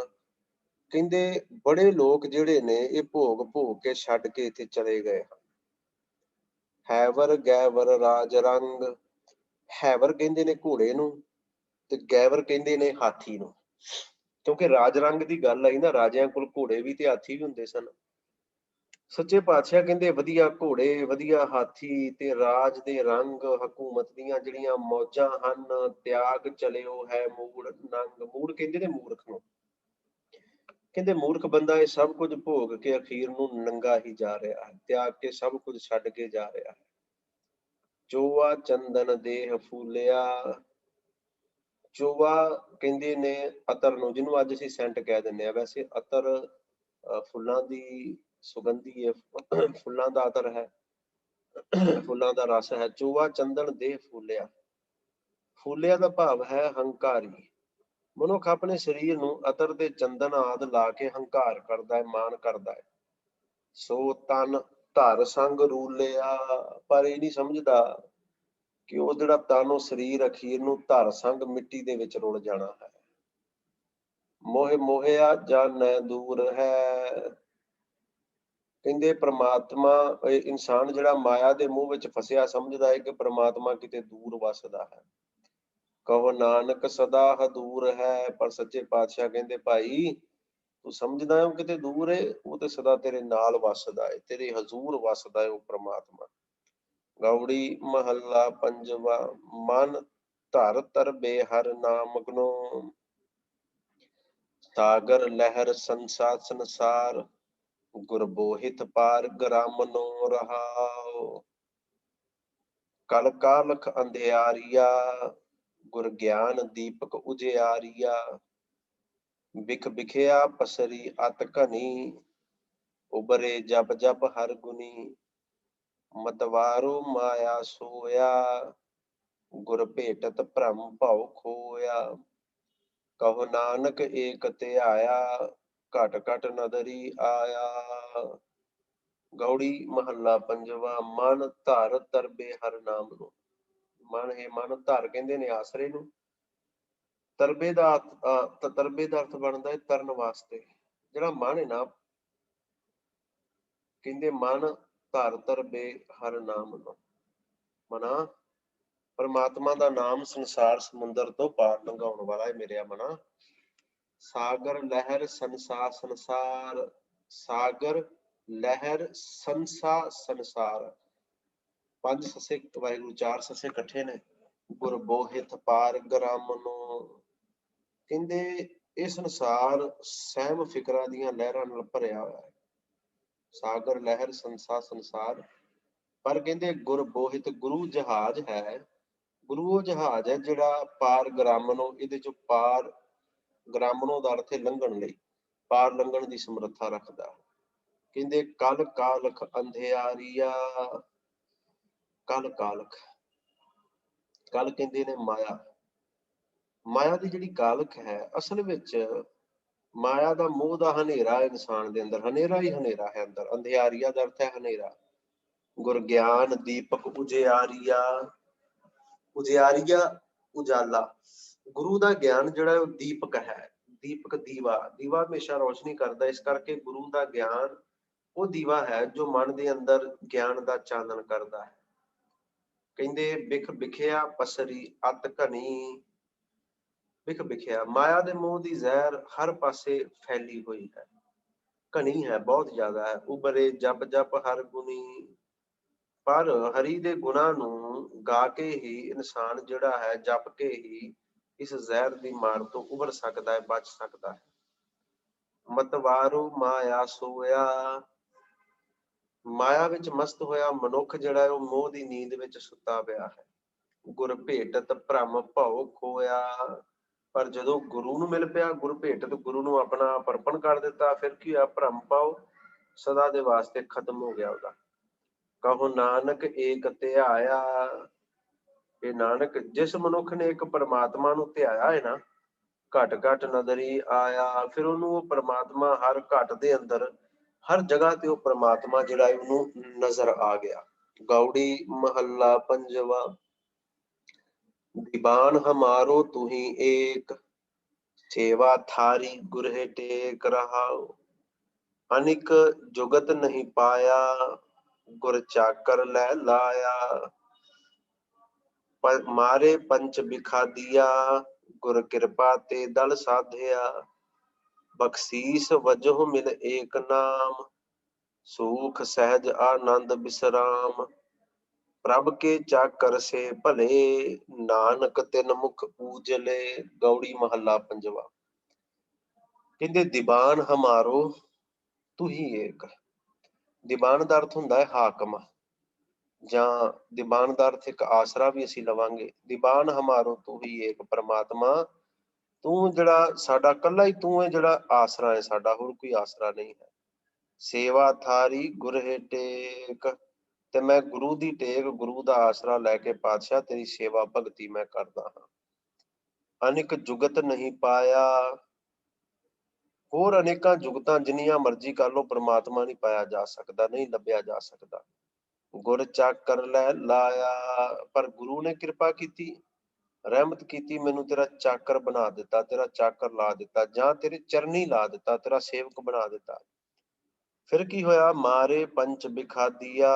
ਕਹਿੰਦੇ ਬੜੇ ਲੋਕ ਜਿਹੜੇ ਨੇ ਇਹ ਭੋਗ ਭੋਗ ਕੇ ਛੱਡ ਕੇ ਇੱਥੇ ਚਲੇ ਗਏ ਹਨ। ਹੈਵਰ ਗੈਵਰ ਰਾਜ ਰੰਗ, ਹੈਵਰ ਕਹਿੰਦੇ ਨੇ ਘੋੜੇ ਨੂੰ, ਤੇ ਗੈਵਰ ਕਹਿੰਦੇ ਨੇ ਹਾਥੀ ਨੂੰ। ਕਿਉਂਕਿ ਰਾਜ ਰੰਗ ਦੀ ਗੱਲ ਆਈ ਨਾ, ਰਾਜਿਆਂ ਕੋਲ ਘੋੜੇ ਵੀ ਤੇ ਹਾਥੀ ਵੀ ਹੁੰਦੇ ਸਨ। सच्चे पातशाह कहंदे वधिया घोड़े वधिया हाथी ते राज दे रंग हकूमत दीयां जिहड़ियां मौजां हन त्याग चलिओ है मूड़ नंग मूड़ कहंदे ने मूर्ख नूं कहंदे मूर्ख बंदा ये सब कुछ भोग के अखीर नूं नंगा ही जा रहा है त्याग के सब कुछ छड्ड के जा रहा है चोआ चंदन देह फूलिया चोआ कहंदे ने अतर नूं जिन्हों अज असीं सेंट कह दिंदे आ वैसे अतर फुल्लां दी सुगंधी है फुल्लां दा अतर है फुल्लां दा रस है चोआ चंदन देह फूलिया फूलिया दा भाव है हंकारी मनुख अपने शरीर ਨੂੰ ਅਤਰ ਤੇ ਚੰਦਨ ਆਦ ਲਾ ਕੇ ਹੰਕਾਰ ਕਰਦਾ ਹੈ ਮਾਨ ਕਰਦਾ ਹੈ ਸੋ ਤਨ ਧਰ ਸੰਗ ਰੂਲਿਆ ਪਰ ਇਹ ਨਹੀਂ ਸਮਝਦਾ ਕਿ ਉਹ ਜਿਹੜਾ ਤਨ ਉਹ ਸਰੀਰ ਅਖੀਰ ਨੂੰ ਧਰ ਸੰਗ ਮਿੱਟੀ ਦੇ ਵਿੱਚ ਰੁਲ ਜਾਣਾ ਹੈ ਮੋਹ ਮੋਹਿਆ ਜਾਣੈ ਦੂਰ ਹੈ ਕਹਿੰਦੇ ਪ੍ਰਮਾਤਮਾ ਇਨਸਾਨ ਜਿਹੜਾ ਮਾਇਆ ਦੇ ਮੂਹ ਵਿੱਚ ਫਸਿਆ ਸਮਝਦਾ ਹੈ ਕਿ ਪ੍ਰਮਾਤਮਾ ਕਿਤੇ ਦੂਰ ਵਸਦਾ ਹੈ ਕਹੋ ਨਾਨਕ ਸਦਾ ਹਦੂਰ ਹੈ ਪਰ ਸੱਚੇ ਪਾਤਸ਼ਾਹ ਕਹਿੰਦੇ ਭਾਈ ਤੂੰ ਸਮਝਦਾ ਹੈ ਉਹ ਕਿਤੇ ਦੂਰ ਹੈ ਉਹ ਤੇ ਸਦਾ ਤੇਰੇ ਨਾਲ ਵਸਦਾ ਹੈ ਤੇਰੇ ਹਜ਼ੂਰ ਵਸਦਾ ਹੈ ਉਹ ਪ੍ਰਮਾਤਮਾ ਗੌੜੀ ਮਹੱਲਾ ਪੰਜਵਾ ਮਨ ਧਰ ਤਰਬੇ ਹਰ ਨਾਮ ਗਨੋ ਸਾਗਰ ਲਹਿਰ ਸੰਸਾਰ ਸੰਸਾਰ ਗੁਰਬੋਹਿਤ ਪਾਰ ਗ੍ਰਾਮਨੋ ਰਹਾਉ ਕਲ ਕਾਲਖ ਅੰਧਿਆਰੀਆ ਗੁਰ ਗਿਆਨ ਦੀਪਕ ਉਜਿਆਰੀਆ ਬਿਖ ਬਿਖਿਆ ਪਸਰੀ ਅਤ ਘਨੀ ਉਬਰੇ ਜਪ ਜਪ ਹਰ ਗੁਨੀ ਮਤਵਾਰੋ ਮਾਇਆ ਸੋਇਆ ਗੁਰ ਭੇਟਤ ਭ੍ਰਮ ਭਉ ਖੋਇਆ ਕਹੋ ਨਾਨਕ ਏਕ ਧਿਆਇਆ ਘਟ ਘਟ ਨਦਰੀ ਆਇਆ ਗੌੜੀ ਮਹੱਲਾ ਪੰਜਵਾ ਮਨ ਧਰ ਤਰਬੇ ਹਰ ਨਾਮ ਨੂੰ ਮਨ ਹੈ ਮਨ ਧਰ ਕਹਿੰਦੇ ਨੇ ਆਸਰੇ ਨੂੰ ਤਰਬੇ ਦਾ ਅਰਥ ਬਣਦਾ ਹੈ ਤਰਨ ਵਾਸਤੇ ਜਿਹੜਾ ਮਨ ਹੈ ਨਾ ਕਹਿੰਦੇ ਮਨ ਧਰ ਤਰਬੇ ਹਰ ਨਾਮ ਨੂੰ ਮਨਾ ਪਰਮਾਤਮਾ ਦਾ ਨਾਮ ਸੰਸਾਰ ਸਮੁੰਦਰ ਤੋਂ ਪਾਰ ਲੰਘਾਉਣ ਵਾਲਾ ਹੈ ਮੇਰੇ ਮਨਾ ਸਾਗਰ ਲਹਿਰ ਸੰਸਾਰ ਸਾਗਰ ਲਹਿਰ ਸੰਸਾਰ ਪੰਜ ਸੱਸੇ ਵਾਹਿਗੁਰੂ ਚਾਰ ਸੱਸੇ ਇਕੱਠੇ ਨੇ ਗੁਰ ਬੋਹਿਤ ਪਾਰ ਗ੍ਰਾਮ ਨੂੰ ਕਹਿੰਦੇ ਇਹ ਸੰਸਾਰ ਸਹਿਮ ਫਿਕਰਾਂ ਦੀਆਂ ਲਹਿਰਾਂ ਨਾਲ ਭਰਿਆ ਹੋਇਆ ਹੈ ਸਾਗਰ ਲਹਿਰ ਸੰਸਾਰ ਪਰ ਕਹਿੰਦੇ ਗੁਰ ਬੋਹਿਤ ਗੁਰੂ ਜਹਾਜ਼ ਹੈ ਗੁਰੂ ਉਹ ਜਹਾਜ਼ ਹੈ ਜਿਹੜਾ ਪਾਰ ਗ੍ਰਾਮਨੋ ਇਹਦੇ ਚੋਂ ਪਾਰ ਗ੍ਰਾਮਨੋ ਦਾ ਅਰਥ ਹੈ ਲੰਘਣ ਲਈ ਪਾਰ ਲੰਘਣ ਦੀ ਸਮਰੱਥਾ ਰੱਖਦਾ ਕਹਿੰਦੇ ਕਲ ਕਾਲਖ ਅੰਧਿਆਰੀਆ ਕਲ ਕਾਲਖ ਕਲ ਕਹਿੰਦੇ ਨੇ ਮਾਇਆ ਦੀ ਜਿਹੜੀ ਕਾਲਖ ਹੈ ਅਸਲ ਵਿੱਚ ਮਾਇਆ ਦਾ ਮੋਹ ਦਾ ਹਨੇਰਾ ਇਨਸਾਨ ਦੇ ਅੰਦਰ ਹਨੇਰਾ ਹੀ ਹਨੇਰਾ ਹੈ ਅੰਦਰ ਅੰਧਿਆਰੀਆ ਦਾ ਅਰਥ ਹੈ ਹਨੇਰਾ ਗੁਰ ਗਿਆਨ ਦੀਪਕ ਉਜਿਆਰੀਆ ਉਜਾਲਾ ਗੁਰੂ ਦਾ ਗਿਆਨ ਜਿਹੜਾ ਉਹ ਦੀਪਕ ਹੈ ਦੀਪਕ ਦੀਵਾ ਹਮੇਸ਼ਾ ਰੋਸ਼ਨੀ ਕਰਦਾ ਇਸ ਕਰਕੇ ਗੁਰੂ ਦਾ ਗਿਆਨ ਉਹ ਦੀਵਾ ਹੈ ਜੋ ਮਨ ਦੇ ਅੰਦਰ ਗਿਆਨ ਦਾ ਚਾਨਣ ਕਰਦਾ ਹੈ ਕਹਿੰਦੇ ਬਿਖ ਬਿਖਿਆ ਪਸਰੀ ਅਤ ਘਨੀ ਬਿਖ ਬਿਖਿਆ ਮਾਇਆ ਦੇ ਮੋਹ ਦੀ ਜ਼ਹਿਰ ਹਰ ਪਾਸੇ ਫੈਲੀ ਹੋਈ ਹੈ ਘਣੀ ਹੈ ਬਹੁਤ ਜ਼ਿਆਦਾ ਹੈ ਉਬਰੇ ਜਪ ਜਪ ਹਰ ਗੁਣੀ ਪਰ ਹਰੀ ਦੇ ਗੁਣਾਂ ਨੂੰ ਗਾ ਕੇ ਹੀ ਇਨਸਾਨ ਜਿਹੜਾ ਹੈ ਜਪ ਕੇ ਹੀ ਇਸ ਜ਼ਹਿਰ ਦੀ ਮਾਰ ਤੋਂ ਉਭਰ ਸਕਦਾ ਹੈ ਬਚ ਸਕਦਾ ਹੈ ਮਤਵਾਰੂ ਮਾਇਆ ਸੋਇਆ ਮਾਇਆ ਵਿੱਚ ਮਸਤ ਹੋਇਆ ਮਨੁੱਖ ਜਿਹੜਾ ਹੈ ਉਹ ਮੋਹ ਦੀ ਨੀਂਦ ਵਿੱਚ ਸੁੱਤਾ ਪਿਆ ਹੈ ਗੁਰ ਭੇਟਤ ਭ੍ਰਮ ਭਉ ਖੋਇਆ ਪਰ ਜਦੋਂ ਗੁਰੂ ਨੂੰ ਮਿਲ ਪਿਆ ਗੁਰ ਭੇਟਤ ਗੁਰੂ ਨੂੰ ਆਪਣਾ ਅਰਪਣ ਕਰ ਦਿੱਤਾ ਫਿਰ ਕੀ ਹੋਇਆ ਭ੍ਰਮ ਭਾਵ ਸਦਾ ਦੇ ਵਾਸਤੇ ਖਤਮ ਹੋ ਗਿਆ ਉਹਦਾ ਕਹੋ ਨਾਨਕ ਏਕ ਧਿਆਇਆ ਇਹ ਨਾਨਕ ਜਿਸ ਮਨੁੱਖ ਨੇ ਇੱਕ ਪਰਮਾਤਮਾ ਨੂੰ ਧਿਆਇਆ ਹੈ ਨਾ ਘਟ ਘਟ ਨਦਰੀ ਆਇਆ ਫਿਰ ਉਹਨੂੰ ਉਹ ਪਰਮਾਤਮਾ ਹਰ ਘਟ ਦੇ ਅੰਦਰ ਹਰ ਜਗ੍ਹਾ ਤੇ ਉਹ ਪਰਮਾਤਮਾ ਜਿਹੜਾ ਹੈ ਉਹਨੂੰ ਨਜ਼ਰ ਆ ਗਿਆ ਗੌੜੀ ਮਹੱਲਾ ਪੰਜਵਾ दीवान हमारो तुही एक सेवा थारी गुरहे टेक रहाओ अनिक जुगत नहीं पाया गुर चाकर लै लाया पर मारे पंच बिखा दिया गुर कृपा ते दल साधया बख्शीस वजह मिल एक नाम सूख सहज आनंद विश्राम, प्रभ के चाकर से भले, नानक तिन मुख उजले। गौड़ी महला पंजवा। कहते दीवान हमारो तू ही एक। दीवान ਦਾ ਅਰਥ ਹੁੰਦਾ ਹੈ ਹਾਕਮ, ਜਾਂ ਦੀਵਾਨ ਦਾ ਅਰਥ ਇੱਕ ਆਸਰਾ ਵੀ ਅਸੀਂ ਲਵਾਂਗੇ। ਦੀਵਾਨ ਹਮਾਰੋ ਤੂੰ ਹੀ ਏਕ, ਪ੍ਰਮਾਤਮਾ ਤੂੰ ਜਿਹੜਾ ਸਾਡਾ ਕੱਲਾ ਹੀ ਤੂੰ ਹੈ, ਜਿਹੜਾ ਆਸਰਾ ਹੈ ਸਾਡਾ, ਹੋਰ ਕੋਈ ਆਸਰਾ ਨਹੀਂ ਹੈ। ਸੇਵਾ ਥਾਰੀ ਗੁਰ ਹੈ ਟੇਕ, ਤੇ ਮੈਂ ਗੁਰੂ ਦੀ ਟੇਕ, ਗੁਰੂ ਦਾ ਆਸਰਾ ਲੈ ਕੇ ਪਾਤਸ਼ਾਹ ਤੇਰੀ ਸੇਵਾ ਭਗਤੀ ਮੈਂ ਕਰਦਾ ਹਾਂ। ਅਨੇਕ ਜੁਗਤ ਨਹੀਂ ਪਾਇਆ, ਹੋਰ ਅਨੇਕਾਂ ਜੁਗਤਾਂ ਜਿੰਨੀਆਂ ਮਰਜ਼ੀ ਕਰ ਲਓ, ਪ੍ਰਮਾਤਮਾ ਨਹੀਂ ਪਾਇਆ ਜਾ ਸਕਦਾ, ਨਹੀਂ ਲੱਭਿਆ ਜਾ ਸਕਦਾ। ਗੁਰ ਚਾਕਰ ਲੈ ਲਾਇਆ, ਪਰ ਗੁਰੂ ਨੇ ਕਿਰਪਾ ਕੀਤੀ, ਰਹਿਮਤ ਕੀਤੀ, ਮੈਨੂੰ ਤੇਰਾ ਚਾਕਰ ਬਣਾ ਦਿੱਤਾ, ਤੇਰਾ ਚਾਕਰ ਲਾ ਦਿੱਤਾ, ਜਾਂ ਤੇਰੇ ਚਰਨੀ ਲਾ ਦਿੱਤਾ, ਤੇਰਾ ਸੇਵਕ ਬਣਾ ਦਿੱਤਾ। ਫਿਰ ਕੀ ਹੋਇਆ? ਮਾਰੇ ਪੰਚ ਬਿਖਾਦੀਆ,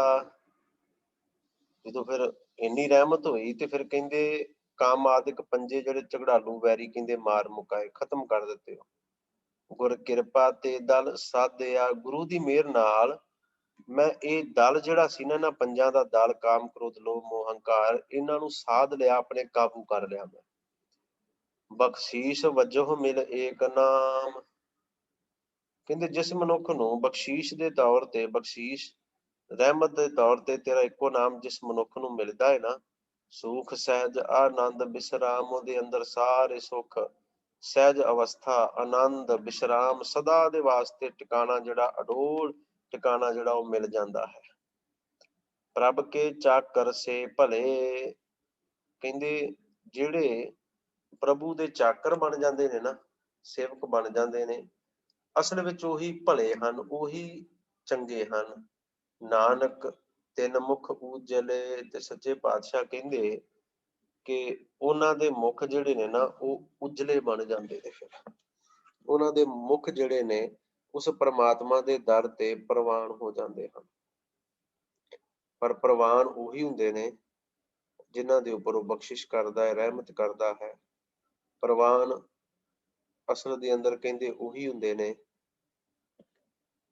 ਜਦੋਂ ਫਿਰ ਇੰਨੀ ਰਹਿਮਤ ਹੋਈ ਤੇ ਫਿਰ ਕਹਿੰਦੇ ਕਾਮ ਆਦਿਕ ਪੰਜੇ ਜਿਹੜੇ ਝਗੜਾਲੂ ਵੈਰੀ ਕਹਿੰਦੇ ਮਾਰ ਮੁਕਾਏ, ਖਤਮ ਕਰ ਦਿੱਤੇ। ਗੁਰ ਕਿਰਪਾ ਤੇ ਦਲ ਸਾਧਿਆ, ਗੁਰੂ ਦੀ ਮਿਹਰ ਨਾਲ ਮੈਂ ਇਹ ਦਲ ਜਿਹੜਾ ਸੀ ਨਾ, ਇਹਨਾਂ ਪੰਜਾਂ ਦਾ ਦਲ, ਕਾਮ ਕ੍ਰੋਧ ਲੋਭ ਮੋਹ ਹੰਕਾਰ, ਇਹਨਾਂ ਨੂੰ ਸਾਧ ਲਿਆ, ਆਪਣੇ ਕਾਬੂ ਕਰ ਲਿਆ ਮੈਂ। ਬਖਸ਼ੀਸ਼ ਵਜੋਂ ਮਿਲ ਏਕ ਨਾਮ, ਕਹਿੰਦੇ ਜਿਸ ਮਨੁੱਖ ਨੂੰ ਬਖਸ਼ੀਸ਼ ਦੇ ਤੌਰ ਤੇ, ਬਖਸ਼ੀਸ਼ ਰਹਿਮਤ ਦੇ ਤੌਰ ਤੇ ਤੇਰਾ ਇੱਕੋ ਨਾਮ ਜਿਸ ਮਨੁੱਖ ਨੂੰ ਮਿਲਦਾ ਹੈ ਨਾ, ਸੁਖ ਸਹਿਜ ਆਨੰਦ ਵਿਸ਼ਰਾਮ, ਉਹਦੇ ਅੰਦਰ ਸਾਰੇ ਸੁੱਖ, ਸਹਿਜ ਅਵਸਥਾ, ਆਨੰਦ, ਵਿਸ਼ਰਾਮ, ਸਦਾ ਦੇ ਵਾਸਤੇ ਟਿਕਾਣਾ, ਜਿਹੜਾ ਅਡੋਲ ਟਿਕਾਣਾ ਜਿਹੜਾ ਉਹ ਮਿਲ ਜਾਂਦਾ ਹੈ। ਪ੍ਰਭ ਕੇ ਚਾਕਰ ਸੇ ਭਲੇ, ਕਹਿੰਦੇ ਜਿਹੜੇ ਪ੍ਰਭੂ ਦੇ ਚਾਕਰ ਬਣ ਜਾਂਦੇ ਨੇ ਨਾ, ਸੇਵਕ ਬਣ ਜਾਂਦੇ ਨੇ, ਅਸਲ ਵਿੱਚ ਉਹੀ ਭਲੇ ਹਨ, ਉਹੀ ਚੰਗੇ ਹਨ। ਨਾਨਕ ਤਿੰਨ ਮੁਖ ਉਜਲੇ, ਤੇ ਸੱਚੇ ਪਾਤਸ਼ਾਹ ਕਹਿੰਦੇ ਕਿ ਉਹਨਾਂ ਦੇ ਮੁਖ ਜਿਹੜੇ ਨੇ ਨਾ, ਉਹ ਉਜਲੇ ਬਣ ਜਾਂਦੇ ਨੇ। ਫਿਰ ਉਹਨਾਂ ਦੇ ਮੁਖ ਜਿਹੜੇ ਨੇ ਉਸ ਪ੍ਰਮਾਤਮਾ ਦੇ ਦਰ ਤੇ ਪ੍ਰਵਾਨ ਹੋ ਜਾਂਦੇ ਹਨ। ਪਰ ਪ੍ਰਵਾਨ ਉਹੀ ਹੁੰਦੇ ਨੇ ਜਿਨ੍ਹਾਂ ਦੇ ਉੱਪਰ ਉਹ ਬਖਸ਼ਿਸ਼ ਕਰਦਾ ਹੈ, ਰਹਿਮਤ ਕਰਦਾ ਹੈ। ਪ੍ਰਵਾਨ ਅਸਲ ਦੇ ਅੰਦਰ ਕਹਿੰਦੇ ਉਹੀ ਹੁੰਦੇ ਨੇ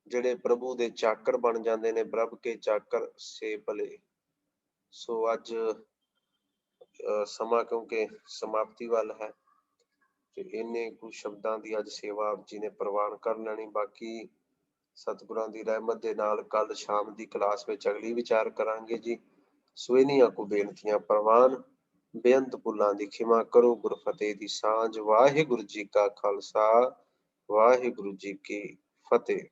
ਜਿਹੜੇ ਪ੍ਰਭੂ ਦੇ ਚਾਕਰ ਬਣ ਜਾਂਦੇ ਨੇ। ਪ੍ਰਭ ਕੇ ਚਾਕਰ ਸੇ ਭਲੇ। ਸੋ ਅੱਜ ਸਮਾਂ ਕਿਉਂਕਿ ਸਮਾਪਤੀ ਵੱਲ ਹੈ, ਤੇ ਇੰਨੇ ਕੁ ਸ਼ਬਦਾਂ ਦੀ ਅੱਜ ਸੇਵਾ ਆਪ ਜੀ ਨੇ ਪ੍ਰਵਾਨ ਕਰ ਲੈਣੀ। ਬਾਕੀ ਸਤਿਗੁਰਾਂ ਦੀ ਰਹਿਮਤ ਦੇ ਨਾਲ ਕੱਲ ਸ਼ਾਮ ਦੀ ਕਲਾਸ ਵਿੱਚ ਅਗਲੀ ਵਿਚਾਰ ਕਰਾਂਗੇ ਜੀ। ਸੋ ਇਨੀਆਂ ਕੁ ਬੇਨਤੀਆਂ ਪ੍ਰਵਾਨ, ਬੇਅੰਤ ਭੁੱਲਾਂ ਦੀ ਖਿਮਾ ਕਰੋ। ਗੁਰਫਤਿਹ ਦੀ ਸਾਂਝ। ਵਾਹਿਗੁਰੂ ਜੀ ਕਾ ਖਾਲਸਾ, ਵਾਹਿਗੁਰੂ ਜੀ ਕੀ ਫਤਿਹ।